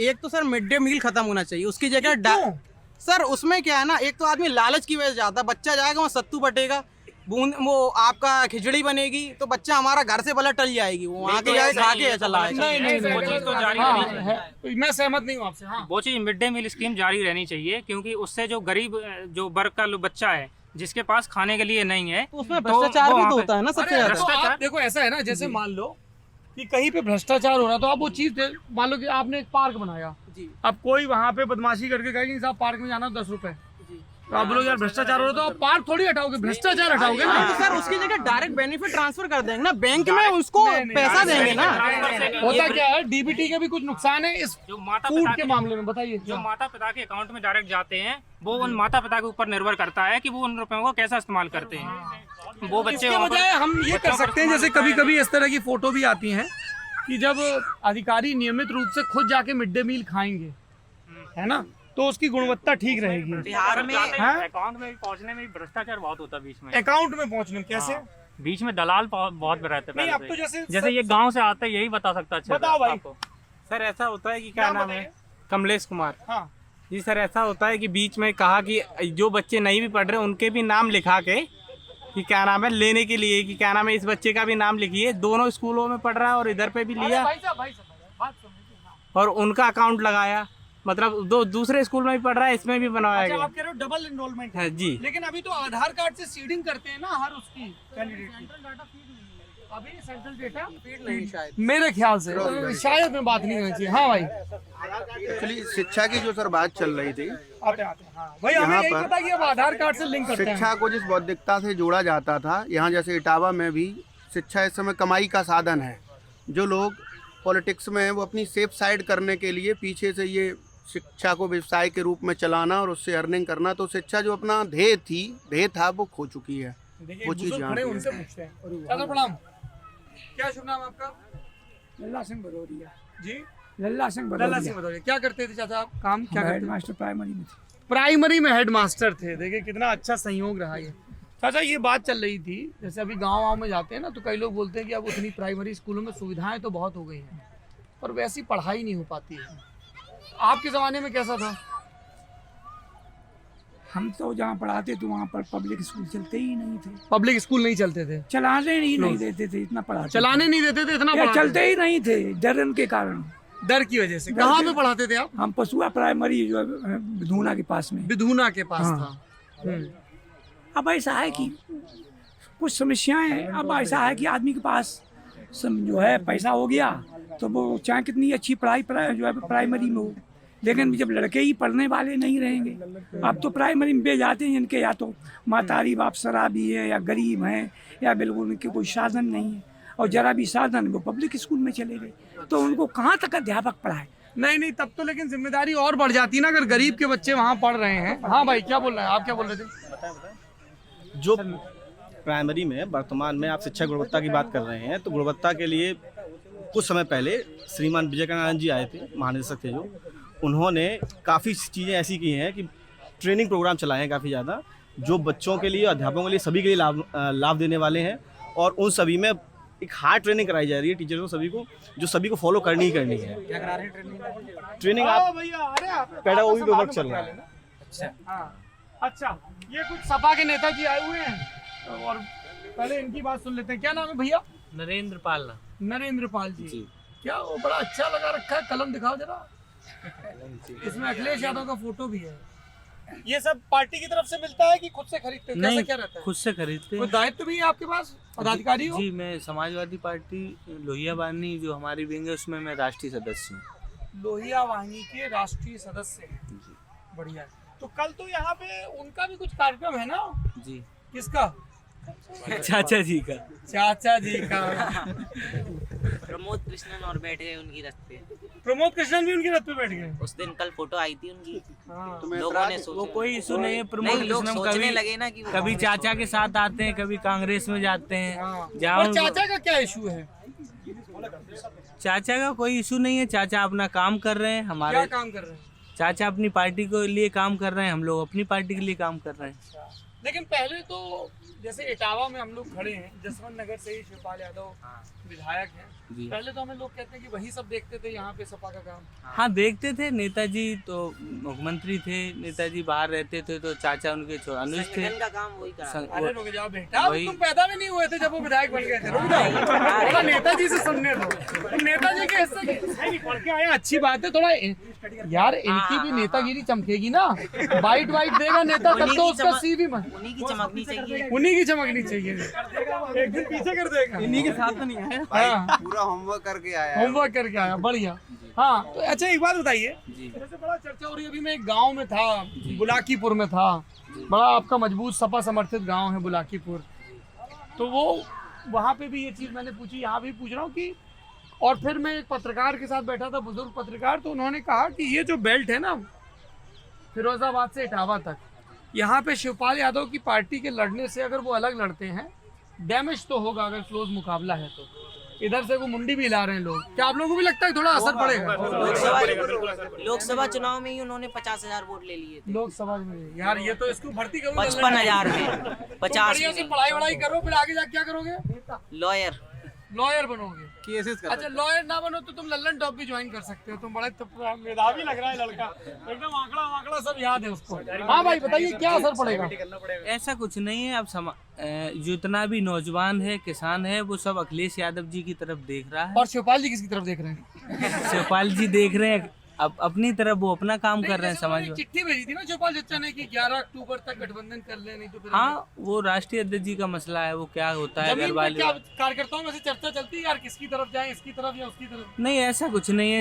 [SPEAKER 8] एक तो सर मिड डे मील खत्म होना चाहिए, उसकी जगह सर उसमें क्या है ना, एक तो आदमी लालच की वजह से जाता है, बच्चा जाएगा वहाँ सत्तू बटेगा, बूंद वो आपका खिचड़ी बनेगी, तो बच्चा हमारा घर से भला टल जाएगी, वो वहाँ के जाए खा के चला आएगा।
[SPEAKER 3] वो चीज़ तो जारी रहनी चाहिए।
[SPEAKER 1] मैं सहमत नहीं हूँ आपसे। हाँ
[SPEAKER 3] वो चीज़ मिड डे मील स्कीम जारी रहनी चाहिए, क्योंकि उससे जो गरीब जो वर्ग का बच्चा है जिसके पास खाने के लिए नहीं है,
[SPEAKER 8] उसमें भ्रष्टाचार भी तो होता है ना सबसे ज्यादा।
[SPEAKER 1] देखो ऐसा है ना, जैसे मान लो कि कहीं पे भ्रष्टाचार हो रहा तो आप वो चीज मान लो कि आपने एक पार्क बनाया, अब कोई वहाँ पे बदमाशी करके कहेगी साहब पार्क में जाना 10 रुपए, तो आप बोलोगे यार भ्रष्टाचार हो रहा, तो आप पार्क थोड़ी हटाओगे, भ्रष्टाचार हटाओगे ना।
[SPEAKER 8] तो सर उसकी जगह डायरेक्ट बेनिफिट ट्रांसफर कर देंगे ना, बैंक में उसको पैसा देंगे ना।
[SPEAKER 1] होता क्या है, डीबीटी के भी कुछ नुकसान है इस
[SPEAKER 3] जो माता
[SPEAKER 1] फूड
[SPEAKER 3] पिता
[SPEAKER 1] के मामले में, बताइए।
[SPEAKER 3] जो माता पिता के अकाउंट में डायरेक्ट जाते हैं वो उन माता पिता के ऊपर निर्भर करता है कि वो उन रुपयों को कैसा इस्तेमाल करते हैं। वो बच्चे
[SPEAKER 1] इसके बजाय हम ये कर सकते हैं, जैसे कभी कभी इस तरह की फोटो भी आती हैं कि जब अधिकारी नियमित रूप से खुद जाके मिड डे मील खाएंगे, है ना, तो उसकी गुणवत्ता ठीक रहेगी।
[SPEAKER 6] बिहार में
[SPEAKER 3] अकाउंट में पहुंचने में भ्रष्टाचार बहुत होता है। बीच में
[SPEAKER 1] अकाउंट में पहुंचने में कैसे?
[SPEAKER 3] बीच में दलाल बहुत रहते
[SPEAKER 1] नहीं,
[SPEAKER 3] हैं।
[SPEAKER 1] अब तो
[SPEAKER 3] जैसे ये गांव से आते यही बता सकता है।
[SPEAKER 1] बताओ भाई।
[SPEAKER 8] सर ऐसा होता है कि क्या नाम है, कमलेश कुमार।
[SPEAKER 1] हाँ
[SPEAKER 8] जी सर, ऐसा होता है कि बीच में कहा कि जो बच्चे नहीं भी पढ़ रहे उनके भी नाम लिखा के कि क्या नाम है लेने के लिए, कि क्या नाम है इस बच्चे का भी नाम लिखिए, दोनों स्कूलों में पढ़ रहा है और इधर पे भी लिया और उनका अकाउंट लगाया, मतलब दूसरे स्कूल में भी पढ़ रहा है, इसमें भी बनवाया गया।
[SPEAKER 1] आप कह रहे हो डबल एनरोलमेंट
[SPEAKER 8] है जी।
[SPEAKER 1] लेकिन अभी तो आधार कार्ड से सीडिंग करते हैं ना हर उसकी कैंडिडेट की। अभी सेंट्रल डेटा
[SPEAKER 8] नहीं शायद,
[SPEAKER 1] मेरे ख्याल से शायद में बात नहीं होनी चाहिए। हाँ भाई,
[SPEAKER 2] एक्चुअली शिक्षा की जो सर बात चल रही थी,
[SPEAKER 1] आते हाँ भाई, हमें यही पता कि अब आधार कार्ड से लिंक करते हैं।
[SPEAKER 2] शिक्षा को जिस बौद्धिकता से जोड़ा जाता था, यहाँ जैसे इटावा में भी शिक्षा इस समय कमाई का साधन है। जो लोग पॉलिटिक्स में हैं वो अपनी सेफ साइड करने के लिए पीछे से ये शिक्षा को व्यवसाय के रूप में चलाना और उससे अर्निंग करना, तो शिक्षा जो अपना ध्येय था वो खो चुकी है। वो चीज़
[SPEAKER 1] खड़े उनसे पूछते हैं। चाचा प्रणाम, क्या शुभ नाम आपका?
[SPEAKER 10] लल्ला सिंह भदौरिया
[SPEAKER 1] जी,
[SPEAKER 10] लल्ला सिंह
[SPEAKER 1] भदौरिया। क्या करते थे चाचा आप, काम क्या करते थे?
[SPEAKER 10] मास्टर प्राइमरी में थे।
[SPEAKER 1] प्राइमरी में हेड मास्टर थे। देखिए कितना अच्छा संयोग रहा ये। चाचा ये बात चल रही थी, जैसे अभी गाँव में जाते हैं ना, तो कई लोग बोलते हैं कि अब उतनी प्राइमरी स्कूलों में सुविधाएं तो बहुत हो गई हैं पर वैसी पढ़ाई नहीं हो पाती है। आपके ज़माने में कैसा था?
[SPEAKER 10] हम तो जहाँ पढ़ाते थे वहाँ पर पब्लिक स्कूल चलते ही नहीं थे।
[SPEAKER 1] पब्लिक स्कूल नहीं चलते थे,
[SPEAKER 10] चलाने ही नहीं देते थे, इतना पढ़ाते
[SPEAKER 1] चलाने नहीं देते थे, इतना पढ़ाते
[SPEAKER 10] चलते ही नहीं थे डर के कारण,
[SPEAKER 1] डर की वजह से। कहाँ पे पढ़ाते थे आप?
[SPEAKER 10] हम पशुआ प्राइमरी जो बिधूना के पास में,
[SPEAKER 1] बिधूना के पास था।
[SPEAKER 10] अब ऐसा है कि कुछ समस्याएं हैं। अब ऐसा है कि आदमी के पास जो है पैसा हो गया तो वो चाहे कितनी अच्छी पढ़ाई जो है प्राइमरी में हो, लेकिन जब लड़के ही पढ़ने वाले नहीं रहेंगे, अब तो प्राइमरी में जाते हैं जिनके या तो मातारी बाप शराबी है या गरीब हैं या बिल्कुल उनके कोई साधन नहीं है, और जरा भी साधन वो पब्लिक स्कूल में चले गए, तो उनको कहाँ तक अध्यापक पढ़ाए?
[SPEAKER 1] नहीं, तब तो लेकिन जिम्मेदारी और बढ़ जाती है ना, अगर गरीब के बच्चे वहाँ पढ़ रहे हैं। हाँ भाई, क्या बोल रहे हैं आप, क्या बोल रहे थे?
[SPEAKER 11] जो प्राइमरी में वर्तमान में आप शिक्षा गुणवत्ता की बात कर रहे हैं, तो गुणवत्ता के लिए
[SPEAKER 4] कुछ समय पहले श्रीमान विवेकानंद जी आए थे, महानिदेशक थे जो, उन्होंने काफ़ी चीज़ें ऐसी की हैं कि ट्रेनिंग प्रोग्राम चलाए हैं काफ़ी ज़्यादा, जो बच्चों के लिए, अध्यापकों के लिए, सभी के लिए लाभ देने वाले हैं। और उन सभी में एक हार्ड ट्रेनिंग कराई जा रही है टीचर्स को, सभी को, जो सभी को फॉलो करनी ही करनी है।
[SPEAKER 8] क्या करा रहे हैं
[SPEAKER 4] ट्रेनिंग आप पेडागोगी पे वर्क चल रहा है।
[SPEAKER 1] अच्छा, ये कुछ सपा के नेताजी आए हुए हैं और पहले इनकी बात सुन लेते हैं। क्या नाम है भैया?
[SPEAKER 5] नरेंद्र पाल।
[SPEAKER 1] नरेंद्र पाल जी। क्या वो बड़ा अच्छा लगा रखा है, कलम दिखाओ जरा। इसमें अखिलेश यादव का फोटो भी है। ये सब पार्टी की तरफ से मिलता है कि खुद से खरीदते हो? कैसा क्या रहता है?
[SPEAKER 5] खुद से खरीदते
[SPEAKER 1] कोई दायित्व भी है आपके पास, पदाधिकारी हो?
[SPEAKER 5] जी, मैं समाजवादी पार्टी लोहिया बानी जो हमारी विंग है उसमें मैं राष्ट्रीय सदस्य हूँ।
[SPEAKER 1] लोहिया वाहिनी के राष्ट्रीय सदस्य हैं। बढ़िया। तो कल तो यहाँ पे उनका भी कुछ कार्यक्रम है ना?
[SPEAKER 5] जी।
[SPEAKER 1] किसका?
[SPEAKER 5] चाचा जी का।
[SPEAKER 1] चाचा जी का।
[SPEAKER 6] प्रमोद कृष्णन और बैठे हैं उनकी रथ पे।
[SPEAKER 1] प्रमोद कृष्णन भी उनके रथ पे बैठ गए
[SPEAKER 6] उस दिन कल फोटो आई थी उनकी।
[SPEAKER 1] हाँ।
[SPEAKER 6] लोगों ने
[SPEAKER 5] वो कोई इशू नहीं है। प्रमोद
[SPEAKER 6] लोग
[SPEAKER 5] कृष्णन
[SPEAKER 6] सोचने लगे ना कि
[SPEAKER 5] कभी चाचा के साथ आते हैं, कभी कांग्रेस में जाते हैं।
[SPEAKER 1] और चाचा का क्या इशू है?
[SPEAKER 5] चाचा का कोई इशू नहीं है। चाचा अपना काम कर रहे हैं। हमारे
[SPEAKER 1] क्या काम कर रहे हैं?
[SPEAKER 5] चाचा अपनी पार्टी के लिए काम कर रहे हैं, हम लोग अपनी पार्टी के लिए काम कर रहे हैं।
[SPEAKER 1] लेकिन पहले तो जैसे इटावा में हम लोग खड़े हैं, जसवंत नगर से ही शिवपाल यादव विधायक हैं। पहले तो हमें लोग कहते हैं कि वही सब देखते थे यहाँ पे सपा का काम।
[SPEAKER 5] हाँ, देखते थे। नेताजी तो मुख्यमंत्री थे, नेताजी बाहर रहते थे तो चाचा उनके अनुज थे।
[SPEAKER 6] का काम वही करा।
[SPEAKER 1] अरे रुक जाओ बेटा, तुम पैदा भी नहीं हुए थे जब वो विधायक बन गए थे। रुक जाओ, थोड़ा नेताजी से सुनने दो। तुम नेताजी के हिस्से नहीं पढ़ के आए, अच्छी बात है। थोड़ा यार इनकी भी नेतागिरी चमकेगी ना। वाइट देगा नेता तब तो उसका सीवी
[SPEAKER 6] उन्हीं की चमकनी चाहिए।
[SPEAKER 1] उन्हीं की चमकनी चाहिए। एक दिन पीछे कर देगा।
[SPEAKER 8] इन्हीं के साथ तो नहीं आया।
[SPEAKER 1] हाँ,
[SPEAKER 2] पूरा होमवर्क करके आया।
[SPEAKER 1] होमवर्क करके आया। बढ़िया। हाँ, तो अच्छा एक बात बताइए, जैसे बड़ा चर्चा हो रही है, अभी मैं एक गांव में था, बुलाकीपुर में था, बड़ा आपका मजबूत सपा समर्थित गांव है बुलाकीपुर। तो वो वहाँ पे भी ये चीज़ मैंने पूछी, यहाँ भी पूछ रहा हूँ कि, और फिर मैं एक पत्रकार के साथ बैठा था, बुजुर्ग पत्रकार, तो उन्होंने कहा कि ये जो बेल्ट है ना फिरोजाबाद से इटावा तक, यहाँ पे शिवपाल यादव की पार्टी के लड़ने से अगर वो अलग लड़ते हैं, डैमेज तो होगा अगर क्लोज मुकाबला है तो। इधर से वो मुंडी भी हिला रहे हैं लोग। क्या आप लोगों को भी लगता है थोड़ा असर पड़ेगा?
[SPEAKER 6] लोकसभा चुनाव में ही उन्होंने 50,000 वोट ले लिए थे।
[SPEAKER 1] लोकसभा में यार ये तो इसको भर्ती करो
[SPEAKER 6] 55,000 में 50
[SPEAKER 1] से पढ़ाई करो, फिर आगे जाके क्या करोगे? लॉयर बनोगे।
[SPEAKER 8] केसेस कर।
[SPEAKER 1] अच्छा, लॉयर ना बनो तो तुम लल्लन टॉप भी ज्वाइन कर सकते हो। तुम बड़े मेधावी लग रहा है लड़का, एकदम आंकड़ा सब याद है उसको। हाँ भाई बताइए, क्या असर पड़ेगा?
[SPEAKER 5] ऐसा कुछ नहीं है। अब जितना भी नौजवान है, किसान है, वो सब अखिलेश यादव जी की तरफ देख रहा है।
[SPEAKER 1] और शिवपाल जी किसकी तरफ देख रहे हैं?
[SPEAKER 5] शिवपाल जी देख रहे हैं अब अपनी तरफ, वो अपना काम कर रहे हैं समाज में।
[SPEAKER 1] चिट्ठी भेजी थी ना शिवपाल चचा ने कि 11 अक्टूबर तक गठबंधन कर ले, नहीं तो फिर।
[SPEAKER 5] हाँ, वो राष्ट्रीय अध्यक्ष जी का मसला है, वो क्या होता है।
[SPEAKER 1] जमीन पे क्या कार्यकर्ताओं में से चर्चा चलती है यार, किसकी तरफ जाए, इसकी तरफ या उसकी तरफ?
[SPEAKER 5] नहीं, ऐसा कुछ नहीं है।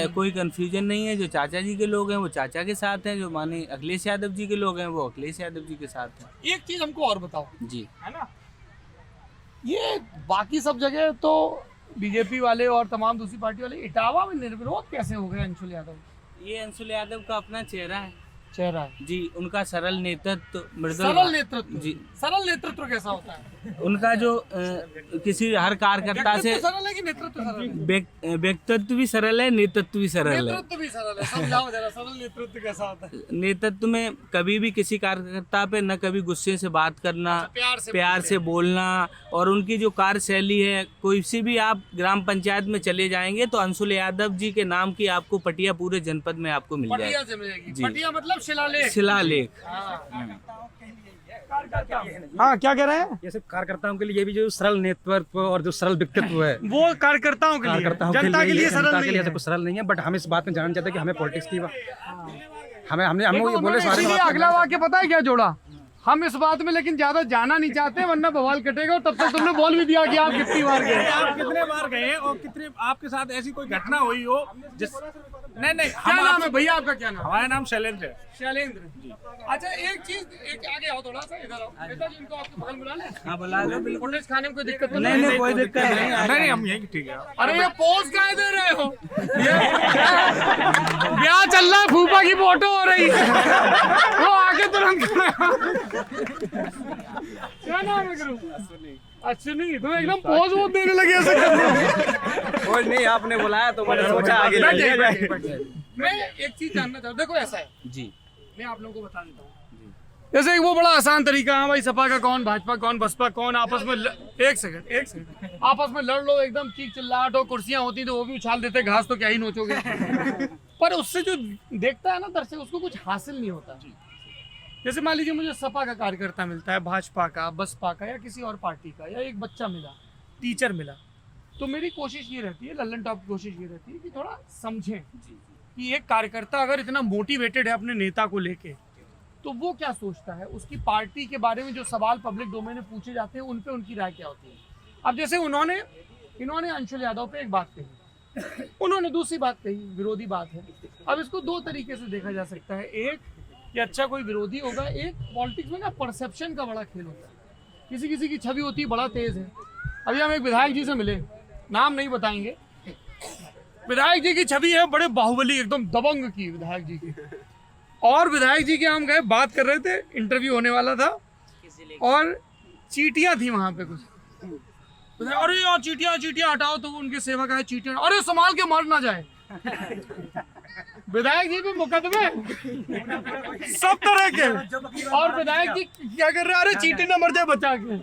[SPEAKER 5] कोई कंफ्यूजन नहीं है। जो चाचा जी के लोग हैं वो चाचा के साथ हैं, जो माने अखिलेश यादव जी के लोग हैं वो अखिलेश यादव जी के साथ हैं।
[SPEAKER 1] एक चीज हमको और बताओ
[SPEAKER 5] जी,
[SPEAKER 1] है ना, ये बाकी सब जगह तो बीजेपी वाले और तमाम दूसरी पार्टी वाले, इटावा में निर्विरोध कैसे हो गए अंशुल यादव?
[SPEAKER 5] ये अंशुल यादव का अपना चेहरा है
[SPEAKER 1] जी।
[SPEAKER 5] उनका सरल नेतृत्व, मृदुल
[SPEAKER 1] सरल नेतृत्व
[SPEAKER 5] जी।
[SPEAKER 1] सरल नेतृत्व कैसा होता है?
[SPEAKER 5] उनका जो किसी हर कार्यकर्ता से
[SPEAKER 1] सरल है कि नेतृत्व सरल है?
[SPEAKER 5] व्यक्तित्व भी सरल है, नेतृत्व भी सरल है।
[SPEAKER 1] नेतृत्व भी सरल है, समझाओ जरा सरल नेतृत्व कैसा होता है?
[SPEAKER 5] नेतृत्व में कभी भी किसी कार्यकर्ता पे न कभी गुस्से से बात करना, प्यार से बोलना, और उनकी जो कार्यशैली है, कोई सी भी आप ग्राम पंचायत में चले जाएंगे तो अंशुल यादव जी के नाम की आपको पटिया पूरे जनपद में आपको मिल जाएगी।
[SPEAKER 1] पटिया मतलब
[SPEAKER 5] शिलालेख।
[SPEAKER 1] हाँ, क्या कह रहे हैं?
[SPEAKER 4] ये सिर्फ कार्यकर्ताओं के लिए भी जो सरल नेतृत्व और जो सरल व्यक्तित्व है,
[SPEAKER 1] वो कार्यकर्ताओं के लिए, जनता के लिए सरल नहीं है।
[SPEAKER 4] कुछ सरल नहीं है। बट हम इस बात में जानना चाहते हैं कि हमें पॉलिटिक्स की हम ये बोले सारे
[SPEAKER 1] अगला वाक्य पता है क्या जोड़ा? हम इस बात में लेकिन ज्यादा जाना नहीं चाहते, वरना बवाल कटेगा। और तब तक तुमने बोल भी दिया कि आप कितनी बार गए,
[SPEAKER 3] आप कितने बार गए और कितने आपके साथ ऐसी कोई घटना हुई हो जिस नहीं
[SPEAKER 1] क्या नाम है भैया आपका? क्या नाम?
[SPEAKER 3] हमारा नाम शैलेंद्र है।
[SPEAKER 1] शैलेंद्र जी। अच्छा, एक चीज, एक आगे आओ, थोड़ा सा इधर आओ। नेताजी इनको आपके बगल बुला ले।
[SPEAKER 5] हाँ, बुला लो।
[SPEAKER 1] बिल्कुल खाने में कोई दिक्कत तो
[SPEAKER 5] नहीं, कोई दिक्कत नहीं।
[SPEAKER 3] हम यही ठीक है।
[SPEAKER 1] अरे ये पोज काहे दे रहे हो? ये ब्याह चल रहा है, फूफा की फोटो हो रही है, वो आगे तुरंत। क्या नाम है गुरु? अच्छा नहीं, तुम एकदम पोज वो देने लगे ऐसे करने।
[SPEAKER 4] और नहीं आपने बुलाया तो मैंने सोचा आगे ले लिया जाए।
[SPEAKER 1] मैं एक चीज जानना चाहता हूँ, देखो ऐसा है
[SPEAKER 5] जी,
[SPEAKER 1] मैं आप लोगों को बता देता हूँ। जैसे एक वो बड़ा आसान तरीका है भाई, सपा का कौन, भाजपा कौन, बसपा कौन, आपस में एक सेकंड आपस में लड़ लो, एकदम चीख चिल्लाहट हो, कुर्सियां होती तो वो भी उछाल देते, घास तो क्या ही नोचोगे। पर उससे जो देखता है ना दर्शक, उसको कुछ हासिल नहीं होता। जैसे मान लीजिए मुझे सपा का कार्यकर्ता मिलता है, भाजपा का, बसपा का, या किसी और पार्टी का, या एक बच्चा मिला, टीचर मिला, तो मेरी कोशिश ये रहती है, लल्लन टॉप की कोशिश ये रहती है कि थोड़ा समझें कि एक कार्यकर्ता अगर इतना मोटिवेटेड है अपने नेता को लेके, तो वो क्या सोचता है, उसकी पार्टी के बारे में जो सवाल पब्लिक डोमेन में पूछे जाते हैं उन पे उनकी राय क्या होती है। अब जैसे इन्होंने अंशुल यादव पे एक बात कही, उन्होंने दूसरी बात कही, विरोधी बात है। अब इसको दो तरीके से देखा जा सकता है, एक कि अच्छा कोई विरोधी होगा, एक पॉलिटिक्स में ना परसेप्शन का बड़ा खेल होता है, किसी किसी की छवि होती है बड़ा तेज है। अभी हम एक विधायक जी से मिले, नाम नहीं बताएंगे, विधायक जी की छवि है बड़े बाहुबली, एकदम दबंग की विधायक जी की, और विधायक जी के हम गए, बात कर रहे थे, इंटरव्यू होने वाला था, और चीटियां थी वहां पे कुछ, अरे यार चीटियां हटाओ, तो उनके सेवक आए, चीटियां, अरे संभाल के मर ना जाए। विधायक जी पे मुकदमे सब तरह के, और विधायक जी क्या कर रहे हैं, अरे चीटी ना मर जाए बचा के।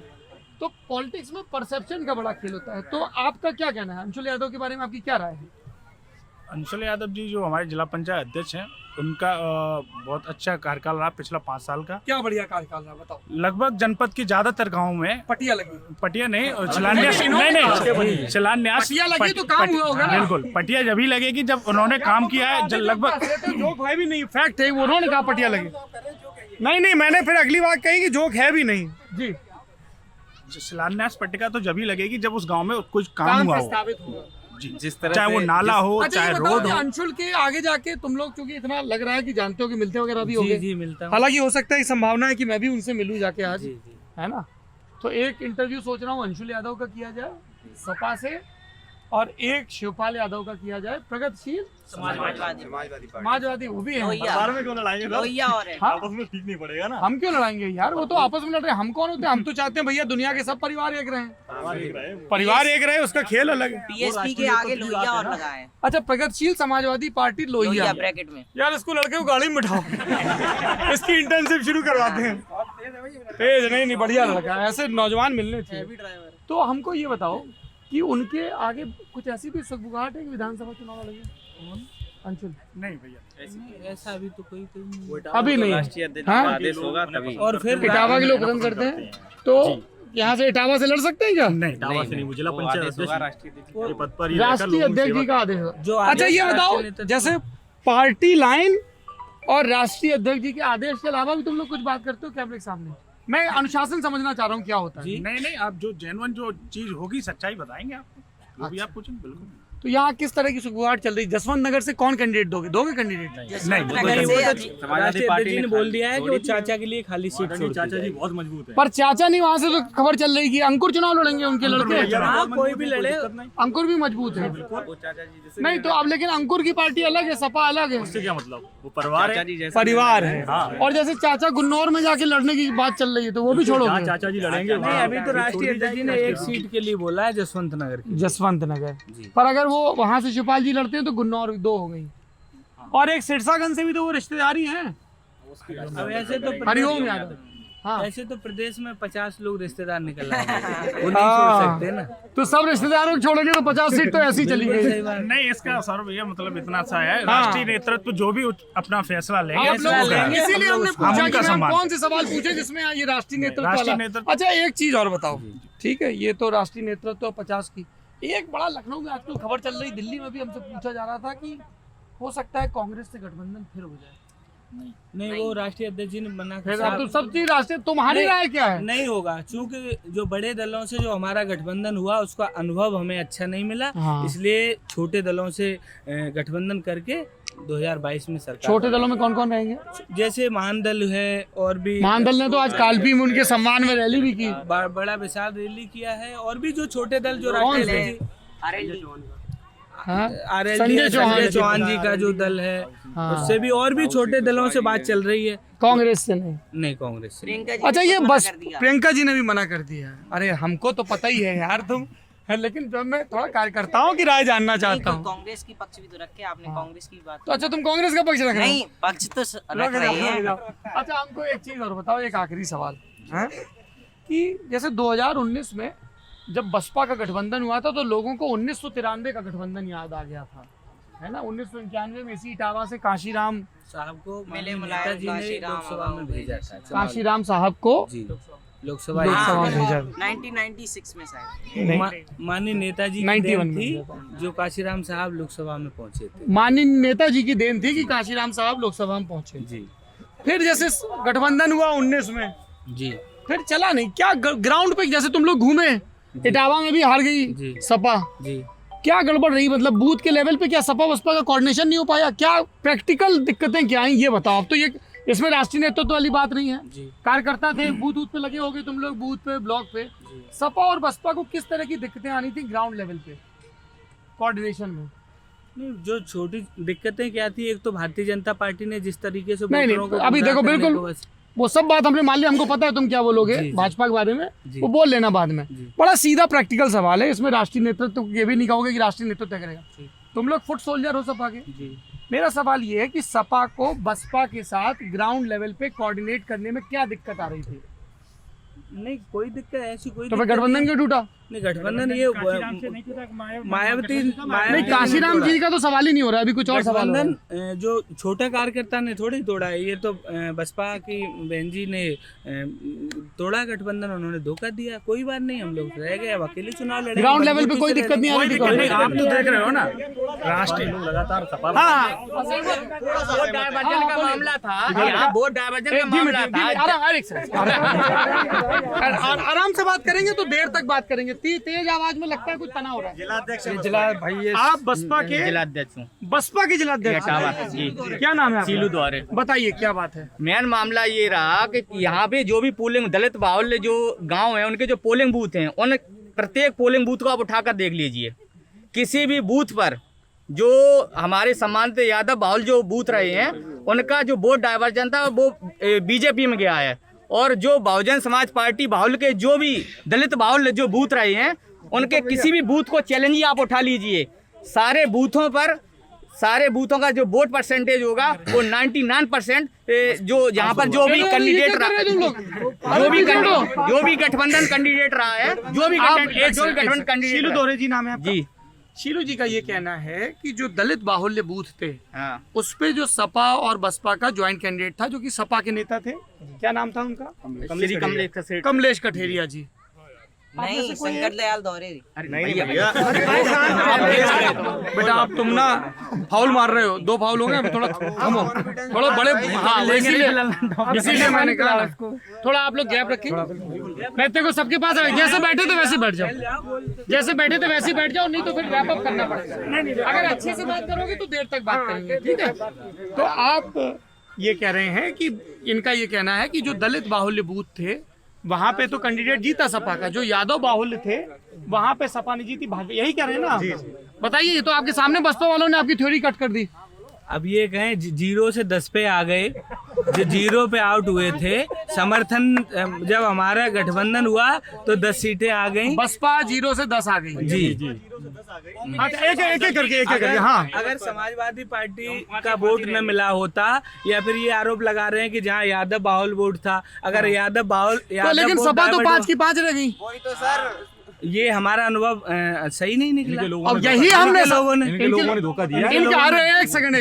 [SPEAKER 1] तो पॉलिटिक्स में परसेप्शन का बड़ा खेल होता है। तो आपका क्या कहना है अंशुल यादव के बारे में, आपकी क्या राय है?
[SPEAKER 11] अंशुल यादव जी जो हमारे जिला पंचायत अध्यक्ष हैं, उनका बहुत अच्छा कार्यकाल रहा पिछला 5 साल का।
[SPEAKER 1] क्या बढ़िया कार्यकाल रहा, बताओ।
[SPEAKER 11] लगभग जनपद के ज्यादातर गाँव में
[SPEAKER 1] पटिया लगी,
[SPEAKER 11] पटिया नहीं, शिलान्यास नहीं, शिलान्यास
[SPEAKER 1] पटिया लगी तो काम हुआ होगा ना?
[SPEAKER 11] बिल्कुल, पटिया जब ही लगेगी जब उन्होंने काम किया है। जब लगभग
[SPEAKER 1] जोक है भी नहीं, फैक्ट है, उन्होंने कहा पटिया लगी। नहीं, मैंने फिर अगली बात कही कि जोक है भी नहीं जी।
[SPEAKER 11] शिलान्यास पट्टिका तो जब ही लगेगी जब उस गाँव में कुछ काम हुआ हो,
[SPEAKER 5] जिस तरह
[SPEAKER 11] चाहे वो नाला हो, चाहे रोड हो।
[SPEAKER 1] अंशुल के आगे जाके तुम लोग, क्योंकि इतना लग रहा है कि जानते हो कि मिलते वगैरह भी होंगे।
[SPEAKER 5] जी मिलता हूं।
[SPEAKER 1] हालांकि हो सकता है, संभावना है कि मैं भी उनसे मिलूं जाके आज, है ना। तो एक इंटरव्यू सोच रहा हूँ अंशुल यादव का किया जाए सपा से, और एक शिवपाल यादव का किया जाए प्रगतिशील समाजवादी, वो भी है।
[SPEAKER 9] में क्यों लड़ाएंगे आपस में ठीक नहीं पड़ेगा ना।
[SPEAKER 1] हम क्यों लड़ाएंगे यार, वो तो आपस में लड़ रहे हैं, हम कौन होते हैं? हम तो चाहते हैं भैया दुनिया के सब परिवार एक रहे, परिवार एक रहे, उसका खेल अलग है।
[SPEAKER 6] पीएसपी के आगे लोहिया और लगा है।
[SPEAKER 1] अच्छा, प्रगतिशील समाजवादी पार्टी लोहिया
[SPEAKER 6] ब्रैकेट में।
[SPEAKER 1] यार इसको लड़के को गाड़ी में बिठाओ, इसकी इंटर्नशिप शुरू करवाते हैं। तेज नहीं, बढ़िया लड़का है, ऐसे नौजवान मिलने चाहिए। तो हमको ये बताओ कि उनके आगे कुछ ऐसी भी सुगबुगाहट है कि विधानसभा चुनाव लगे? अंशुल
[SPEAKER 11] नहीं भैया,
[SPEAKER 5] ऐसा अभी तो कोई
[SPEAKER 1] अभी नहीं,
[SPEAKER 7] राष्ट्रीय अध्यक्ष का आदेश होगा तभी।
[SPEAKER 5] और फिर
[SPEAKER 1] इटावा के लोग पसंद करते हैं, तो यहाँ से इटावा से लड़ सकते हैं क्या?
[SPEAKER 11] नहीं, इटावा से नहीं, जिला पंचायत अध्यक्ष पद पर
[SPEAKER 1] राष्ट्रीय अध्यक्ष जी का आदेश
[SPEAKER 5] जो
[SPEAKER 1] अच्छा ये बताओ, जैसे पार्टी लाइन और राष्ट्रीय अध्यक्ष जी के आदेश के अलावा भी तुम लोग कुछ बात करते हो कैमरे के सामने? मैं अनुशासन समझना चाह रहा हूँ क्या होता है।
[SPEAKER 11] नहीं, आप जो जेन्युइन जो चीज होगी सच्चाई बताएंगे आपको, जो भी आप पूछेंगे बिल्कुल।
[SPEAKER 1] तो यहाँ किस तरह की सुगबुगाहट चल रही है? जसवंत नगर से कौन कैंडिडेट दोगे कैंडिडेट?
[SPEAKER 5] समाजवादी पार्टी ने बोल दिया है कि वो चाचा के लिए खाली सीट छोड़,
[SPEAKER 11] चाचा जी बहुत मजबूत है।
[SPEAKER 1] पर चाचा नहीं, वहाँ से तो खबर चल रही है कि अंकुर चुनाव लड़ेंगे उनके लड़के।
[SPEAKER 5] कोई भी लड़े,
[SPEAKER 1] अंकुर भी मजबूत है। नहीं तो अब लेकिन अंकुर की पार्टी अलग है, सपा अलग है,
[SPEAKER 11] उससे क्या मतलब, वो
[SPEAKER 1] परिवार है। और जैसे चाचा गुन्नौर में जाके लड़ने की बात चल रही है, तो वो भी छोड़ोगे?
[SPEAKER 11] चाचा जी लड़ेंगे।
[SPEAKER 5] नहीं, अभी तो राष्ट्रीय अध्यक्ष जी ने एक सीट के लिए बोला है, जसवंत नगर की।
[SPEAKER 1] जसवंत नगर, पर अगर वो वहाँ से शिवपाल जी लड़ते हैं तो गुन्नौर 2 हो गई, और एक सिरसागंज से भी तो वो रिश्तेदारी हैं।
[SPEAKER 5] अब ऐसे तो
[SPEAKER 1] हरिओम यादव, हाँ
[SPEAKER 5] ऐसे तो प्रदेश में 50 लोग रिश्तेदार निकल रहे हैं, वो नहीं छोड़ सकते ना।
[SPEAKER 1] तो सब रिश्तेदारों को छोड़ेंगे तो 50 सीट तो ऐसी चली गई।
[SPEAKER 11] नहीं, इसका सर भैया मतलब इतना सा है, राष्ट्रीय नेतृत्व जो भी अपना फैसला लेंगे,
[SPEAKER 1] इसीलिए हमने पूछा कि हम कौन से सवाल पूछे जिसमें ये राष्ट्रीय नेतृत्व। अच्छा एक चीज और बताओ, ठीक है, ये तो राष्ट्रीय नेतृत्व 50 की। एक बड़ा लखनऊ में आजकल खबर चल रही, दिल्ली में भी हमसे पूछा जा रहा था कि हो सकता है कांग्रेस से गठबंधन फिर हो जाए।
[SPEAKER 5] नहीं, वो राष्ट्रीय अध्यक्ष जी ने मना
[SPEAKER 1] कर, तो सब चीज राष्ट्रीय, तुम्हारी राय क्या है?
[SPEAKER 5] नहीं होगा, क्योंकि जो बड़े दलों से जो हमारा गठबंधन हुआ उसका अनुभव हमें अच्छा नहीं मिला।
[SPEAKER 1] हाँ।
[SPEAKER 5] इसलिए छोटे दलों से गठबंधन करके 2022 में सरकार।
[SPEAKER 1] छोटे दलों में कौन कौन रहेंगे?
[SPEAKER 5] जैसे महान दल है, और भी
[SPEAKER 1] महान दल ने तो आज कालपी में उनके सम्मान में रैली भी की,
[SPEAKER 5] बड़ा विशाल रैली किया है। और भी जो छोटे दल जो राष्ट्रीय
[SPEAKER 1] हाँ?
[SPEAKER 5] RLD
[SPEAKER 1] संजय
[SPEAKER 5] संजय
[SPEAKER 1] चौहान
[SPEAKER 5] चौहान जी का जो दल है, उससे भी और भी छोटे दलों से बात चल रही है।
[SPEAKER 1] कांग्रेस से नहीं?
[SPEAKER 5] नहीं, कांग्रेस से।
[SPEAKER 1] अच्छा, ये बस प्रियंका जी ने भी मना कर दिया है। अरे हमको तो पता ही है यार तुम है, लेकिन जब मैं थोड़ा कार्यकर्ताओं की राय जानना चाहता हूँ।
[SPEAKER 6] कांग्रेस की पक्ष भी तो रखे, आपने कांग्रेस की बात
[SPEAKER 1] तो अच्छा, तुम कांग्रेस का पक्ष रख रहे हो?
[SPEAKER 6] नहीं, पक्ष तो रख रहे हैं।
[SPEAKER 1] अच्छा, हमको एक चीज और बताओ, एक आखिरी सवाल है कि जैसे 2019 में जब बसपा का गठबंधन हुआ था तो लोगों को 1993 का गठबंधन याद आ गया था, है ना। 1991 में इसी इटावा से काशीराम
[SPEAKER 5] साहब को
[SPEAKER 6] मिले
[SPEAKER 5] नेताजी ने लोकसभा में भेजा था।
[SPEAKER 1] काशीराम साहब को
[SPEAKER 5] जी लोकसभा
[SPEAKER 1] में भेजा।
[SPEAKER 6] 1996 में शायद
[SPEAKER 5] माननीय नेताजी की
[SPEAKER 1] 91
[SPEAKER 5] देन
[SPEAKER 1] में
[SPEAKER 5] थी जो काशीराम साहब लोकसभा में पहुंचे थे।
[SPEAKER 1] माननीय नेताजी की देन थी कि काशीराम साहब लोकसभा में पहुंचे।
[SPEAKER 5] जी।
[SPEAKER 1] फिर जैसे गठबंधन हुआ 19 में,
[SPEAKER 5] जी,
[SPEAKER 1] फिर चला नहीं क्या? ग्राउंड पे जैसे तुम लोग घूमे, इटावा में भी हार गई सपा।
[SPEAKER 5] जी।
[SPEAKER 1] क्या गड़बड़ रही? मतलब बूथ के लेवल पे क्या सपा बसपा का कोऑर्डिनेशन नहीं हो पाया? क्या प्रैक्टिकल दिक्कतें क्या आई ये बताओ। अब तो ये इसमें राष्ट्रीय नेतृत्व वाली बात नहीं है। कार्यकर्ता थे, बूथ पे लगे होगे तुम लोग, बूथ पे, ब्लॉक पे। सपा और बसपा को किस तरह की दिक्कतें आनी थी ग्राउंड लेवल पे कोऑर्डिनेशन में?
[SPEAKER 5] नहीं, जो छोटी दिक्कतें क्या थी, एक तो भारतीय जनता पार्टी ने जिस तरीके से
[SPEAKER 1] नहीं, अभी देखो बिल्कुल वो सब बात हमने मान लिया, हमको पता है तुम क्या बोलोगे भाजपा के बारे में, वो बोल लेना बाद में। बड़ा सीधा प्रैक्टिकल सवाल है, इसमें राष्ट्रीय नेतृत्व ये भी नहीं कहोगे कि राष्ट्रीय नेतृत्व तय करेगा। तुम लोग फुट सोल्जर हो सपा के। मेरा सवाल ये है कि सपा को बसपा के साथ ग्राउंड लेवल पे कोऑर्डिनेट करने में क्या दिक्कत आ रही थी?
[SPEAKER 5] नहीं, कोई दिक्कत ऐसी कोई
[SPEAKER 1] तो फिर गठबंधन क्यों टूटा?
[SPEAKER 5] नहीं, गठबंधन ये मायावती
[SPEAKER 1] नहीं, काशीराम जी का तो सवाल ही नहीं हो रहा, अभी कुछ और सवाल हो रहा है।
[SPEAKER 5] गठबंधन जो छोटा कार्यकर्ता ने थोड़ी तोड़ा है, ये तो बसपा की बहन जी ने तोड़ा गठबंधन, उन्होंने धोखा दिया। कोई बात नहीं, हम लोग रह गए, अब अकेले चुनाव लड़े।
[SPEAKER 1] ग्राउंड लेवल पे कोई दिक्कत नहीं आ रही थी।
[SPEAKER 11] आप तो देख रहे हो ना, राष्ट्रीय लगातार सपा
[SPEAKER 7] वोट डायवर्जन का मामला था, वोट डायवर्जन का मामला था।
[SPEAKER 1] आराम से बात करेंगे तो देर तक बात करेंगे। तेज आवाज में लगता है कुछ तनाव हो रहा है।
[SPEAKER 11] जिलाध्यक्ष
[SPEAKER 1] आप बसपा के
[SPEAKER 7] जिलाध्यक्ष हूँ।
[SPEAKER 1] बसपा के जिलाध्यक्ष
[SPEAKER 7] जी।
[SPEAKER 1] क्या नाम है?
[SPEAKER 7] सीलू द्वारे।
[SPEAKER 1] बताइए क्या बात है?
[SPEAKER 7] मेन मामला ये रहा कि यहाँ पे जो भी पोलिंग दलित बाहुल्य जो गांव है, उनके जो पोलिंग बूथ हैं, उन प्रत्येक पोलिंग बूथ को आप उठाकर देख लीजिए। किसी भी बूथ पर जो हमारे सम्मानित यादव बाहुल जो बूथ रहे हैं, उनका जो वोट डायवर्जन था वो बीजेपी में गया है। और जो बहुजन समाज पार्टी बाहुल के जो भी दलित बाहुल जो बूथ रहे हैं, उनके किसी भी बूथ को चैलेंज ही आप उठा लीजिए, सारे बूथों पर, सारे बूथों का जो वोट परसेंटेज होगा वो 99% जो यहाँ पर जो भी कैंडिडेट रहा, जो भी गठबंधन कैंडिडेट रहा है, जो भी गठबंधन कैंडिडेट।
[SPEAKER 1] शीलू दोहरे जी नाम है आपका?
[SPEAKER 7] जी।
[SPEAKER 1] शीलू जी का ये कहना है कि जो दलित बाहुल्य बूथ थे, उस पे जो सपा और बसपा का ज्वाइंट कैंडिडेट था, जो कि सपा के नेता थे, क्या नाम था उनका? कमलेश कठेरिया जी।
[SPEAKER 6] नहीं, शंकर दयाल दौरे।
[SPEAKER 1] बेटा आप तुम ना फाउल मार रहे हो, 2 फाउल हो गए, थोड़ा थमो, थोड़ा बड़े। हाँ, इसीलिए मैंने कहा थोड़ा आप लोग गैप रखें। मैं तेरे को सबके पास जैसे बैठे थे वैसे बैठ जाओ, जैसे बैठे थे वैसे बैठ जाओ, नहीं तो फिर रैप अप करना पड़ेगा। अगर अच्छे से बात करोगे तो देर तक बात करेंगे, ठीक है? तो आप ये कह रहे हैं कि इनका ये कहना है कि जो दलित बाहुल्य बूथ थे वहां पे तो कैंडिडेट जीता सपा का, जो यादव बाहुल्य थे वहां पे सपा नहीं जीती, भाजपा। यही कह रहे हैं ना? बताइए, ये तो आपके सामने बसपा वालों ने आपकी थ्योरी कट कर दी।
[SPEAKER 5] अब ये कहें 0 से 10 पे आ गए, जो 0 पे आउट हुए थे, समर्थन जब हमारा गठबंधन हुआ तो 10 सीटें आ गई।
[SPEAKER 1] बसपा 0 से 10 आ गई।
[SPEAKER 5] जी।
[SPEAKER 1] एक करके हाँ।
[SPEAKER 5] अगर समाजवादी पार्टी का वोट न मिला होता, या फिर ये आरोप लगा रहे हैं कि जहाँ यादव बाहुल वोट था, अगर यादव बाहुल
[SPEAKER 1] तो लेकिन सपा तो 5 की 5 रह गई।
[SPEAKER 6] वही तो सर,
[SPEAKER 5] ये हमारा अनुभव सही नहीं निकला।
[SPEAKER 1] अब यही हमने
[SPEAKER 5] लोगों
[SPEAKER 11] ने धोखा दिया।
[SPEAKER 1] अरे एक सेकंड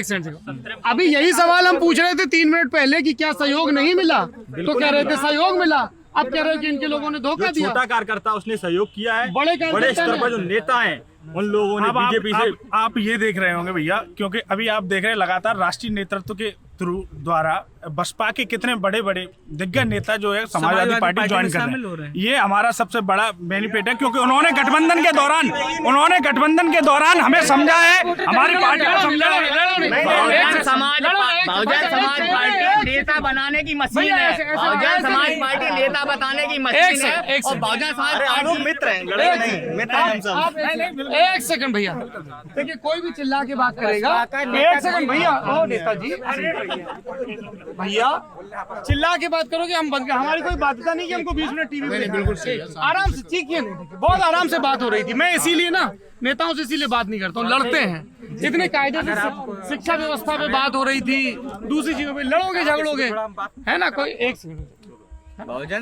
[SPEAKER 1] अभी यही सवाल हम पूछ रहे थे 3 मिनट पहले कि क्या सहयोग नहीं मिला, तो कह रहे थे सहयोग मिला। अब कह रहे हो कि इनके लोगों ने धोखा दिया।
[SPEAKER 11] छोटा कार्यकर्ता उसने सहयोग किया है,
[SPEAKER 1] बड़े
[SPEAKER 11] स्तर पर जो नेता हैं उन लोगों ने बीजेपी से। आप ये देख रहे होंगे भैया, क्योंकि अभी आप देख रहे हैं लगातार राष्ट्रीय नेतृत्व के द्वारा बसपा के कितने बड़े बड़े दिग्गज नेता जो है समाजवादी पार्टी ज्वाइन कर रहे हैं। ये हमारा सबसे बड़ा बेनिफिट है, क्योंकि उन्होंने गठबंधन के दौरान हमें समझा है, हमारी पार्टी को समझा है।
[SPEAKER 7] बहुजन समाज पार्टी नेता बनाने की मशीन है। बहुजन समाज पार्टी नेता बताने की मशीन है और बहुजन समाज पार्टी
[SPEAKER 9] मित्र हैं, लड़के नहीं, मित्र हैं हम सब।
[SPEAKER 1] एक सेकंड भैया, देखिए कोई भी चिल्ला के बात करेगा। एक सेकंड भैया, ओ नेताजी भैया चिल्ला के बात करोगे हम बंद कर, हमारी कोई बाध्यता नहीं कि हमको 20 मिनट टीवी पे बिल्कुल आराम से ठीक है। बहुत आराम से बात हो रही थी। मैं इसीलिए ना नेताओं से इसीलिए बात नहीं करता हूँ, लड़ते हैं इतने कायदे से। शिक्षा व्यवस्था पे बात हो रही थी, दूसरी चीजों पे लड़ोगे झगड़ोगे, है ना। कोई एक सेकंड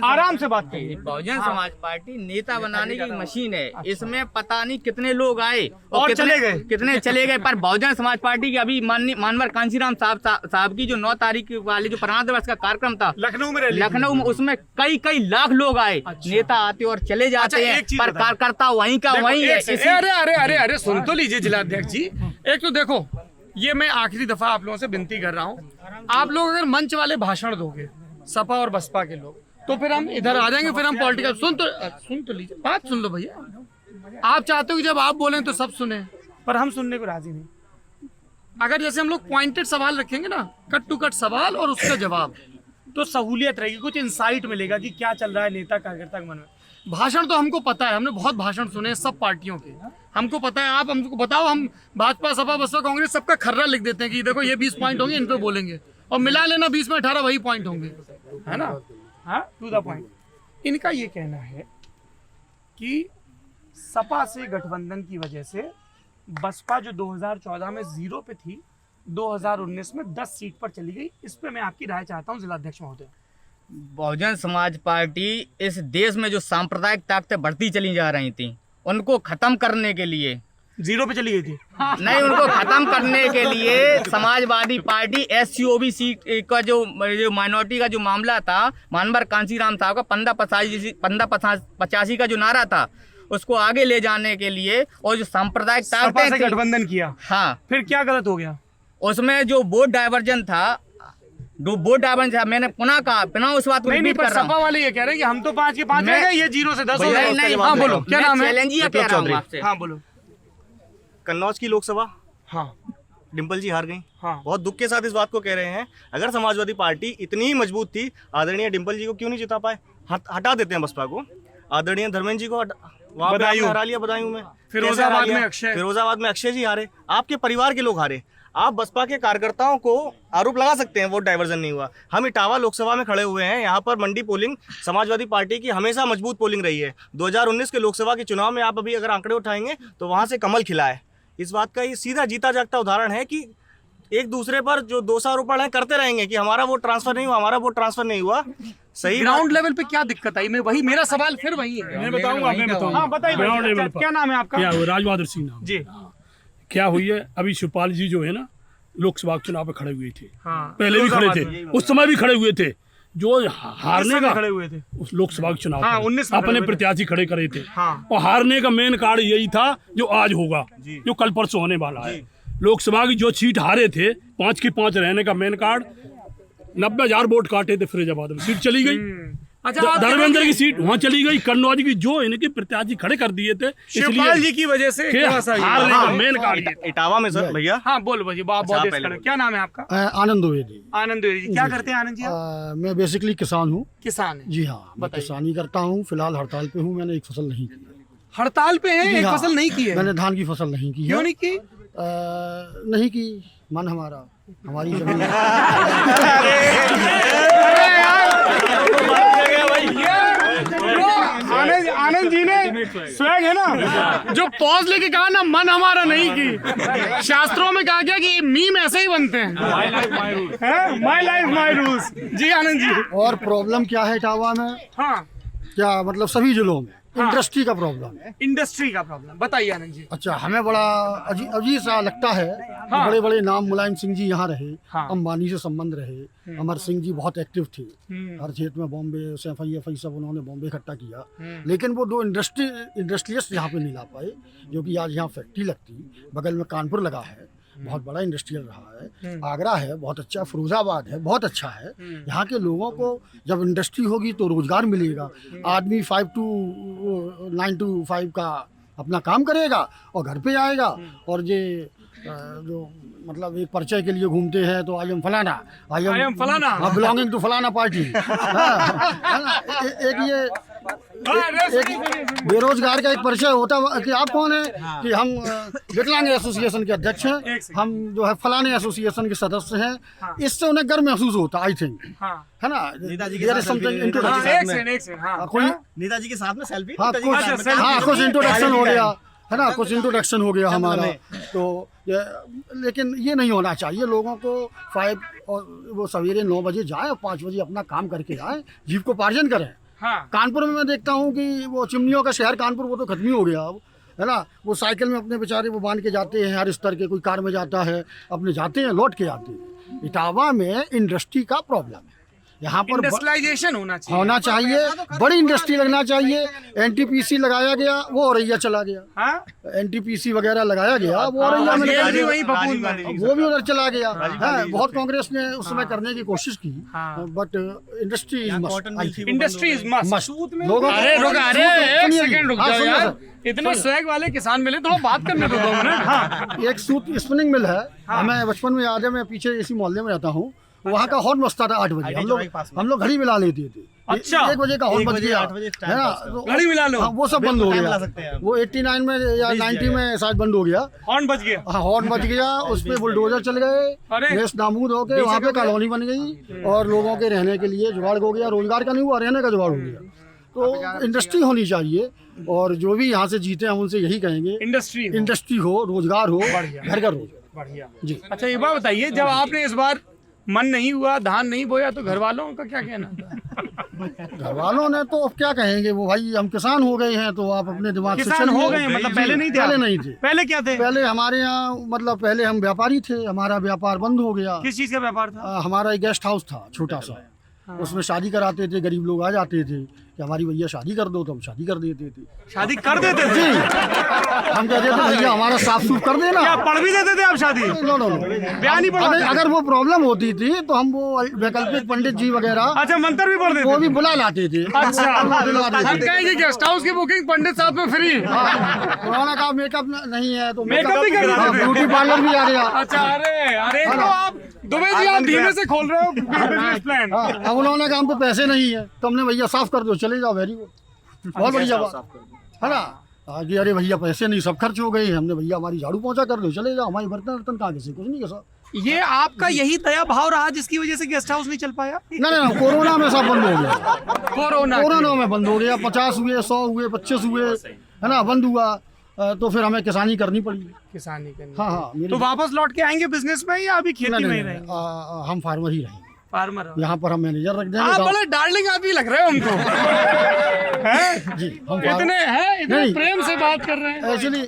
[SPEAKER 1] आराम से बात करिए।
[SPEAKER 7] बहुजन समाज पार्टी नेता बनाने की मशीन है। इसमें पता नहीं कितने लोग आए
[SPEAKER 1] और चले गए,
[SPEAKER 7] कितने चले गए, पर बहुजन समाज पार्टी की अभी मानवर कांशीराम साहब की जो 9 तारीख वाली जो 15 दिवस का कार्यक्रम था लखनऊ में, उसमें कई लाख लोग आए। नेता आते और चले जाते हैं, पर कार्यकर्ता वहीं का वहीं है।
[SPEAKER 1] अरे सुन तो लीजिए जिलाध्यक्ष जी। एक तो देखो, ये मैं आखिरी दफा आप लोगों से विनती कर रहा हूँ, आप लोग अगर मंच वाले भाषण दोगे सपा और बसपा के लोग, तो फिर हम इधर आ जाएंगे, फिर हम पॉलिटिकल सुन तो लीजिए, बात सुन लो भैया। आप चाहते हो कि जब आप बोलें तो सब सुने, पर हम सुनने को राजी नहीं। अगर जैसे हम लोग पॉइंटेड सवाल रखेंगे ना, कट टू कट सवाल और उसका जवाब, तो सहूलियत रहेगी, कुछ इंसाइट मिलेगा कि क्या चल रहा है नेता कार्यकर्ता के मन में। भाषण तो हमको पता है, हमने बहुत भाषण सुने सब पार्टियों के, हमको पता है। आप हमको बताओ, हम भाजपा सपा बसपा कांग्रेस सबका खर्रा लिख देते हैं कि देखो ये 20 पॉइंट होंगे, इन पे बोलेंगे, और मिला लेना 20 में 18 वही पॉइंट होंगे, है ना। हाँ, टू द पॉइंट। इनका ये कहना है कि सपा से गठबंधन की वजह से बसपा जो 2014 में 0 पे थी, 2019 में 10 सीट पर चली गई। इस पे मैं आपकी राय चाहता हूँ जिलाध्यक्ष महोदय।
[SPEAKER 7] बहुजन समाज पार्टी इस देश में जो सांप्रदायिक ताकतें बढ़ती चली जा रही थी, उनको खत्म करने के लिए
[SPEAKER 1] 0 पे चली गई थी।
[SPEAKER 7] नहीं, उनको खत्म करने के लिए समाजवादी पार्टी SC-OBC का जो माइनॉरिटी का जो मामला था, मानवर कांशीराम साहब का 1585 का जो नारा था, उसको आगे ले जाने के लिए, और जो सांप्रदायिक ताकतें थी,
[SPEAKER 1] गठबंधन किया।
[SPEAKER 7] हाँ,
[SPEAKER 1] फिर क्या गलत हो गया
[SPEAKER 7] उसमें? जो वोट डाइवर्जन था, मैंने पुनः कहा, पुनः उस बात को
[SPEAKER 1] नहीं, पर सपा वाले ये कह रहे हैं कि हम तो 5 के 5 रह गए, ये 0 से 10 हो गए।
[SPEAKER 7] नहीं,
[SPEAKER 1] हाँ बोलो, क्या नाम है?
[SPEAKER 7] चैलेंज कह रहा हूँ आपसे।
[SPEAKER 1] हाँ बोलो।
[SPEAKER 9] कन्नौज की लोकसभा,
[SPEAKER 1] हाँ,
[SPEAKER 9] डिम्पल जी हार गई।
[SPEAKER 1] हाँ,
[SPEAKER 9] बहुत दुख के साथ इस बात को कह रहे हैं। अगर समाजवादी पार्टी इतनी ही मजबूत थी, आदरणीय डिम्पल जी को क्यों नहीं जिता पाए? हटा देते हैं बसपा को। आदरणीय धर्मेंद्र जी को वहां पे हरा लिया, बदायूं में। फिरोजाबाद में अक्षय जी हारे, आपके परिवार के लोग हारे। आप बसपा के कार्यकर्ताओं को आरोप लगा सकते हैं वोट डाइवर्जन नहीं हुआ। हम इटावा लोकसभा में खड़े हुए हैं, यहाँ पर मंडी पोलिंग समाजवादी पार्टी की हमेशा मजबूत पोलिंग रही है। 2019 के लोकसभा के चुनाव में आप अभी अगर आंकड़े उठाएंगे तो वहाँ से कमल खिला है। इस बात का ये सीधा जीता जागता उदाहरण है कि एक दूसरे पर जो दोषारोपण है करते रहेंगे कि हमारा वोट ट्रांसफर नहीं हुआ, हमारा वोट ट्रांसफर नहीं हुआ। सही
[SPEAKER 1] ग्राउंड लेवल पे क्या दिक्कत आई? मैं वही, मेरा सवाल फिर वही है।
[SPEAKER 11] मैं बताऊंगा।
[SPEAKER 1] हाँ बताइए, क्या नाम है आपका?
[SPEAKER 11] क्या राज बहादुर सिंह नाम
[SPEAKER 1] जी।
[SPEAKER 11] क्या हुई है, अभी शिवपाल जी जो है ना, लोकसभा चुनाव पे खड़े हुए थे।
[SPEAKER 1] हाँ,
[SPEAKER 11] पहले भी खड़े थे, उस समय भी खड़े हुए थे। जो हारने का
[SPEAKER 1] खड़े हुए थे
[SPEAKER 11] उस लोकसभा के चुनाव,
[SPEAKER 1] हाँ, 19 में
[SPEAKER 11] अपने प्रत्याशी खड़े करे थे।
[SPEAKER 1] हाँ,
[SPEAKER 11] और हारने का मेन कारण यही था जो आज होगा, जो कल परसों होने वाला है। लोकसभा की जो सीट हारे थे, 5 की 5 रहने का मेन कारण 90,000 वोट काटे थे फिरोजाबाद में, सीट चली गई।
[SPEAKER 1] अच्छा,
[SPEAKER 11] धर्मेंद्र की सीट वहाँ चली गई। कन्नौज की जो इनके प्रत्याशी खड़े कर दिए थे,
[SPEAKER 1] शिवपाल जी की वजह से
[SPEAKER 11] हारने का मेन कारण।
[SPEAKER 9] इटावा में सर भैया,
[SPEAKER 1] हाँ बोलो भैया, बहुत क्या नाम है आपका?
[SPEAKER 12] आनंद द्विवेदी।
[SPEAKER 1] आनंद द्विवेदी जी, क्या करते हैं आनंद जी?
[SPEAKER 12] मैं बेसिकली किसान हूँ।
[SPEAKER 1] किसान है?
[SPEAKER 12] जी हाँ, मैं किसानी करता हूँ। फिलहाल हड़ताल पे हूँ, मैंने एक फसल नहीं की।
[SPEAKER 1] हड़ताल पे है? एक फसल नहीं की है?
[SPEAKER 12] मैंने धान की फसल नहीं की है।
[SPEAKER 1] क्यों नहीं की?
[SPEAKER 12] नहीं की, मन हमारी जमीन
[SPEAKER 1] आनंद जी ने स्वैग है ना, जो पॉज लेके कहा ना, मन हमारा नहीं की। शास्त्रों में कहा गया कि मीम ऐसे ही बनते हैं, माई लाइफ माई रूल्स। जी आनंद जी,
[SPEAKER 12] और प्रॉब्लम क्या है इटावा में?
[SPEAKER 1] हाँ,
[SPEAKER 12] क्या मतलब सभी जिलों में इंडस्ट्री का प्रॉब्लम है।
[SPEAKER 1] इंडस्ट्री का प्रॉब्लम बताइए आनंद जी।
[SPEAKER 12] अच्छा, हमें बड़ा अजीब सा लगता है। हाँ। बड़े बड़े नाम, मुलायम सिंह जी यहाँ रहे। हाँ। अंबानी से संबंध रहे। अमर सिंह जी बहुत एक्टिव थे, हर क्षेत्र में बॉम्बे SFI सब उन्होंने बॉम्बे इकट्ठा किया। लेकिन वो 2 इंडस्ट्रियलिस्ट यहाँ पे नहीं ला पाए, जो कि आज यहाँ फैक्ट्री लगती, बगल में कानपुर लगा है, बहुत बड़ा इंडस्ट्रियल रहा है। आगरा है, बहुत अच्छा। फिरोजाबाद है, बहुत अच्छा है। यहाँ के लोगों को जब इंडस्ट्री होगी तो रोजगार मिलेगा। आदमी 5 to 9 to 5 का अपना काम करेगा और घर पे आएगा। और ये जो मतलब एक परिचय के लिए घूमते हैं तो आई एम फलाना,
[SPEAKER 1] I am फलाना,
[SPEAKER 12] बिलोंगिंग टू फलाना पार्टी। एक ये बेरोजगार का एक परिचय होता है कि आप कौन है, कि हम विकलांग एसोसिएशन के अध्यक्ष हैं, हम जो है फलाने एसोसिएशन के सदस्य हैं। इससे उन्हें गर्व महसूस होता, आई थिंक, है ना।
[SPEAKER 9] नेताजी के
[SPEAKER 12] There is
[SPEAKER 9] साथ
[SPEAKER 12] something
[SPEAKER 9] selfie
[SPEAKER 12] introduction, कोई
[SPEAKER 9] नेताजी के साथ में सेल्फी,
[SPEAKER 12] कुछ इंट्रोडक्शन हो गया, है ना, कुछ इंट्रोडक्शन हो गया हमारा। तो लेकिन ये नहीं होना चाहिए। लोगों को 5 और वो सवेरे 9 बजे जाएं और 5 बजे अपना काम करके आएं, जीविकोपार्जन करें। कानपुर में मैं देखता हूँ कि वो चिमनियों का शहर कानपुर वो तो खत्म ही हो गया अब, है ना। वो साइकिल में अपने बेचारे वो बांध के जाते हैं, हर स्तर के, कोई कार में जाता है, अपने जाते हैं, लौट के आते हैं। इटावा में इंडस्ट्री का प्रॉब्लम है, यहाँ पर
[SPEAKER 1] इंडस्ट्रियलाइजेशन होना
[SPEAKER 12] चाहिए, बड़ी इंडस्ट्री लगना चाहिए। एनटीपीसी लगाया गया, वो औरैया चला गया। एनटीपीसी वगैरह लगाया गया, वो औरैया में, वो भी उधर चला गया। बहुत कांग्रेस ने उस समय करने की कोशिश की, but industry is must,
[SPEAKER 1] industry is must.
[SPEAKER 12] लोगों
[SPEAKER 1] एक सेकंड रुक जाओ यार, इतने स्वैग वाले किसान मिले, थोड़ा बात करने दो 2 मिनट।
[SPEAKER 12] एक सूत स्पिनिंग मिल है, हमें बचपन में याद है, मैं पीछे इसी मोहल्ले में रहता हूँ, वहाँ का हॉर्न बजता था 8 बजे, हम लोग घड़ी मिला लेते थे।
[SPEAKER 1] अच्छा,
[SPEAKER 12] 1 बजे का हॉर्न बज गया, है ना,
[SPEAKER 1] घड़ी मिला लो,
[SPEAKER 12] वो सब बंद हो गया। वो 89 में या 90 में शायद बंद हो गया,
[SPEAKER 1] हॉर्न बज गया।
[SPEAKER 12] हाँ, हॉर्न बज गया, उस पे बुलडोजर चल गए, नेस्त नाबूद हो गए, वहाँ पे कॉलोनी बन गई और लोगों के रहने के लिए जुगाड़ हो गया। रोजगार का नहीं हुआ, रहने का जुगाड़ हो गया। तो इंडस्ट्री होनी चाहिए, और जो भी यहाँ से जीते हम उनसे यही कहेंगे, इंडस्ट्री हो, रोजगार हो, घर का रोजगार।
[SPEAKER 1] बढ़िया
[SPEAKER 12] जी।
[SPEAKER 1] अच्छा, ये बात बताइए, जब आपने इस बार मन नहीं हुआ, धान नहीं बोया, तो घर वालों का क्या कहना था?
[SPEAKER 12] घर वालों ने तो अब क्या कहेंगे, वो भाई हम किसान हो गए हैं, तो आप अपने दिमाग से
[SPEAKER 1] किसान हो गए, मतलब पहले नहीं थे?
[SPEAKER 12] पहले नहीं थे।
[SPEAKER 1] पहले क्या थे?
[SPEAKER 12] पहले हमारे यहाँ मतलब पहले हम व्यापारी थे, हमारा व्यापार बंद हो गया।
[SPEAKER 1] किस चीज का व्यापार था?
[SPEAKER 12] हमारा एक गेस्ट हाउस था छोटा सा, उसमें शादी कराते थे, गरीब लोग आ जाते थे कि हमारी भैया शादी कर दो, तो हम शादी कर देते थे।
[SPEAKER 1] शादी कर देते थे?
[SPEAKER 12] हम कहते थे भैया हमारा साफ सूफ कर देना।
[SPEAKER 1] क्या पढ़ भी देते थे आप शादी?
[SPEAKER 12] नो,
[SPEAKER 1] बयान नहीं पढ़ाते?
[SPEAKER 12] अगर वो प्रॉब्लम होती थी तो हम वो वैकल्पिक पंडित जी वगैरह,
[SPEAKER 1] अच्छा, मंत्र भी पढ़ देते,
[SPEAKER 12] वो भी बुला लाते थे।
[SPEAKER 1] अच्छा, हम कहेंगे गेस्ट हाउस की बुकिंग पंडित साहब में फ्री।
[SPEAKER 12] कोरोना का मेकअप नहीं है तो
[SPEAKER 1] मेकअप भी कर देते थे?
[SPEAKER 12] ब्यूटी पार्लर भी आ गया।
[SPEAKER 1] अच्छा, अरे तो आप दुबे जी, आप धीमे से खोल रहे हो बिजनेस प्लान।
[SPEAKER 12] अब उन्होंने कहा हम पे पैसे नहीं है, तो हमने भैया साफ कर दो, चले जाओ, वेरी गुड, बहुत बढ़िया बात, है ना। आगे अरे भैया पैसे नहीं, सब खर्च हो गए, हमने भैया हमारी झाड़ू पहुंचा कर दो, चले जाओ, हमारी बर्तन कहाँ किसी कुछ नहीं कैसा।
[SPEAKER 1] ये आपका यही दया भाव रहा जिसकी वजह से गेस्ट हाउस नहीं चल पाया?
[SPEAKER 12] नहीं, कोरोना में सब बंद हो गया।
[SPEAKER 1] कोरोना
[SPEAKER 12] में बंद हो गया, 50 हुए, 100 हुए, 25 हुए, है ना, बंद हुआ, तो फिर हमें किसानी करनी पड़ी।
[SPEAKER 1] किसानी करनी।
[SPEAKER 12] हाँ।
[SPEAKER 1] तो वापस लौट के आएंगे बिजनेस में या अभी खेती में ही रहेंगे?
[SPEAKER 12] हम फार्मर ही रहेंगे।
[SPEAKER 1] फार्मर
[SPEAKER 12] यहाँ पर हम मैनेजर रख देंगे।
[SPEAKER 1] आप बड़े डार्लिंग आदमी लग रहे हो हमको।
[SPEAKER 12] जी, हम
[SPEAKER 1] इतने प्रेम से बात कर रहे हैं।
[SPEAKER 12] एक्चुअली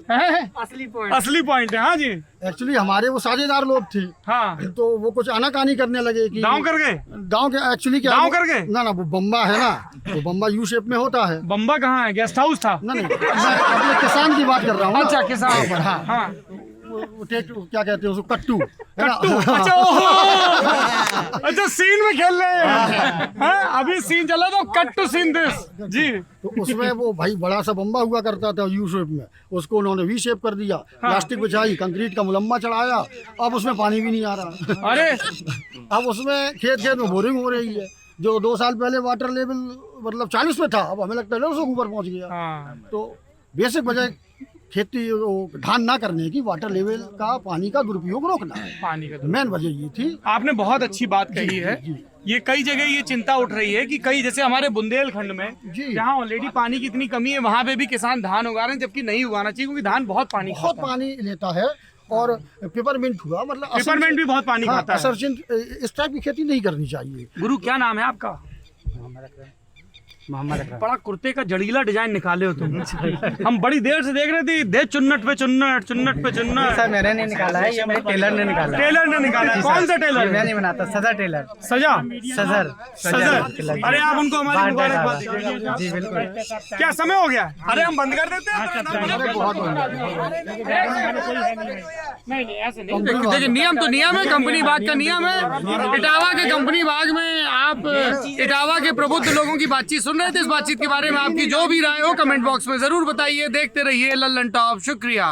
[SPEAKER 1] असली पॉइंट है। हाँ जी,
[SPEAKER 12] एक्चुअली हमारे वो साझेदार लोग थे।
[SPEAKER 1] हाँ,
[SPEAKER 12] तो वो कुछ आनाकानी करने लगे कि
[SPEAKER 1] दांव कर गए।
[SPEAKER 12] दांव के एक्चुअली क्या
[SPEAKER 1] दांव कर गए?
[SPEAKER 12] ना, वो बम्बा है ना, वो बम्बा यू शेप में होता है।
[SPEAKER 1] बम्बा कहाँ है? गेस्ट हाउस था?
[SPEAKER 12] नहीं, मैं अपने किसान की बात कर रहा हूँ।
[SPEAKER 1] अच्छा, किसान। हाँ,
[SPEAKER 12] क्या कहते हैं उसको, कट्टू।
[SPEAKER 1] अच्छा, अच्छा, सीन में खेल रहे हैं। अभी सीन चला तो कट्टू सीन दिस जी।
[SPEAKER 12] तो उसमें वो भाई बड़ा सा बम्बा हुआ करता था यू शेप में, उसको उन्होंने वी शेप कर दिया, प्लास्टिक बिछाई, कंक्रीट का मुलम्मा चढ़ाया, अब उसमें पानी भी नहीं आ रहा।
[SPEAKER 1] अरे
[SPEAKER 12] अब उसमें खेत में बोरिंग हो रही है, जो 2 साल पहले वाटर लेवल मतलब 40 पे था, अब हमें लगता है 150 ऊपर पहुंच गया। तो बेसिक वजह खेती धान ना करने की, वाटर लेवल का, पानी का दुरुपयोग रोकना है, पानी का मेन वजह ये थी।
[SPEAKER 1] आपने बहुत अच्छी बात कही है। ये कई जगह ये चिंता उठ रही है कि कई, जैसे हमारे बुंदेलखंड में जहाँ ऑलरेडी पानी की इतनी कमी है, वहाँ पे भी किसान धान उगा रहे हैं, जबकि नहीं उगाना चाहिए क्योंकि धान बहुत पानी
[SPEAKER 12] लेता है। और पेपरमिंट हुआ, मतलब
[SPEAKER 1] पेपरमिंट भी बहुत पानी खाता है।
[SPEAKER 12] इस टाइप की खेती नहीं करनी चाहिए।
[SPEAKER 1] गुरु, क्या नाम है आपका? मोहम्मद। बड़ा कुर्ते का जड़ीला डिजाइन निकाले हो तुम। हम बड़ी देर से देख रहे थे, दे चुन्नट पे चुन्नट, चुन्नट पे चुन्नट।
[SPEAKER 4] सर मैंने नहीं निकाला है, ये मेरे टेलर ने निकाला है।
[SPEAKER 1] टेलर ने निकाला है? कौन सा टेलर?
[SPEAKER 4] मैं नहीं बनाता, सजा टेलर। सजर।
[SPEAKER 1] अरे आप उनको हमारी मुबारकबाद दीजिए।
[SPEAKER 4] जी बिल्कुल।
[SPEAKER 1] क्या समय हो गया? अरे हम बंद कर देते हैं। नहीं, ऐसे नहीं। देखिए, नियम तो नियम है, कंपनी बाग का नियम है। इटावा के कंपनी बाग में आप इटावा के प्रबुद्ध लोगों की बातचीत सुन रहे थे। इस बातचीत के बारे में आपकी जो भी राय हो कमेंट बॉक्स में जरूर बताइए। देखते रहिए लल्लन टॉप। शुक्रिया।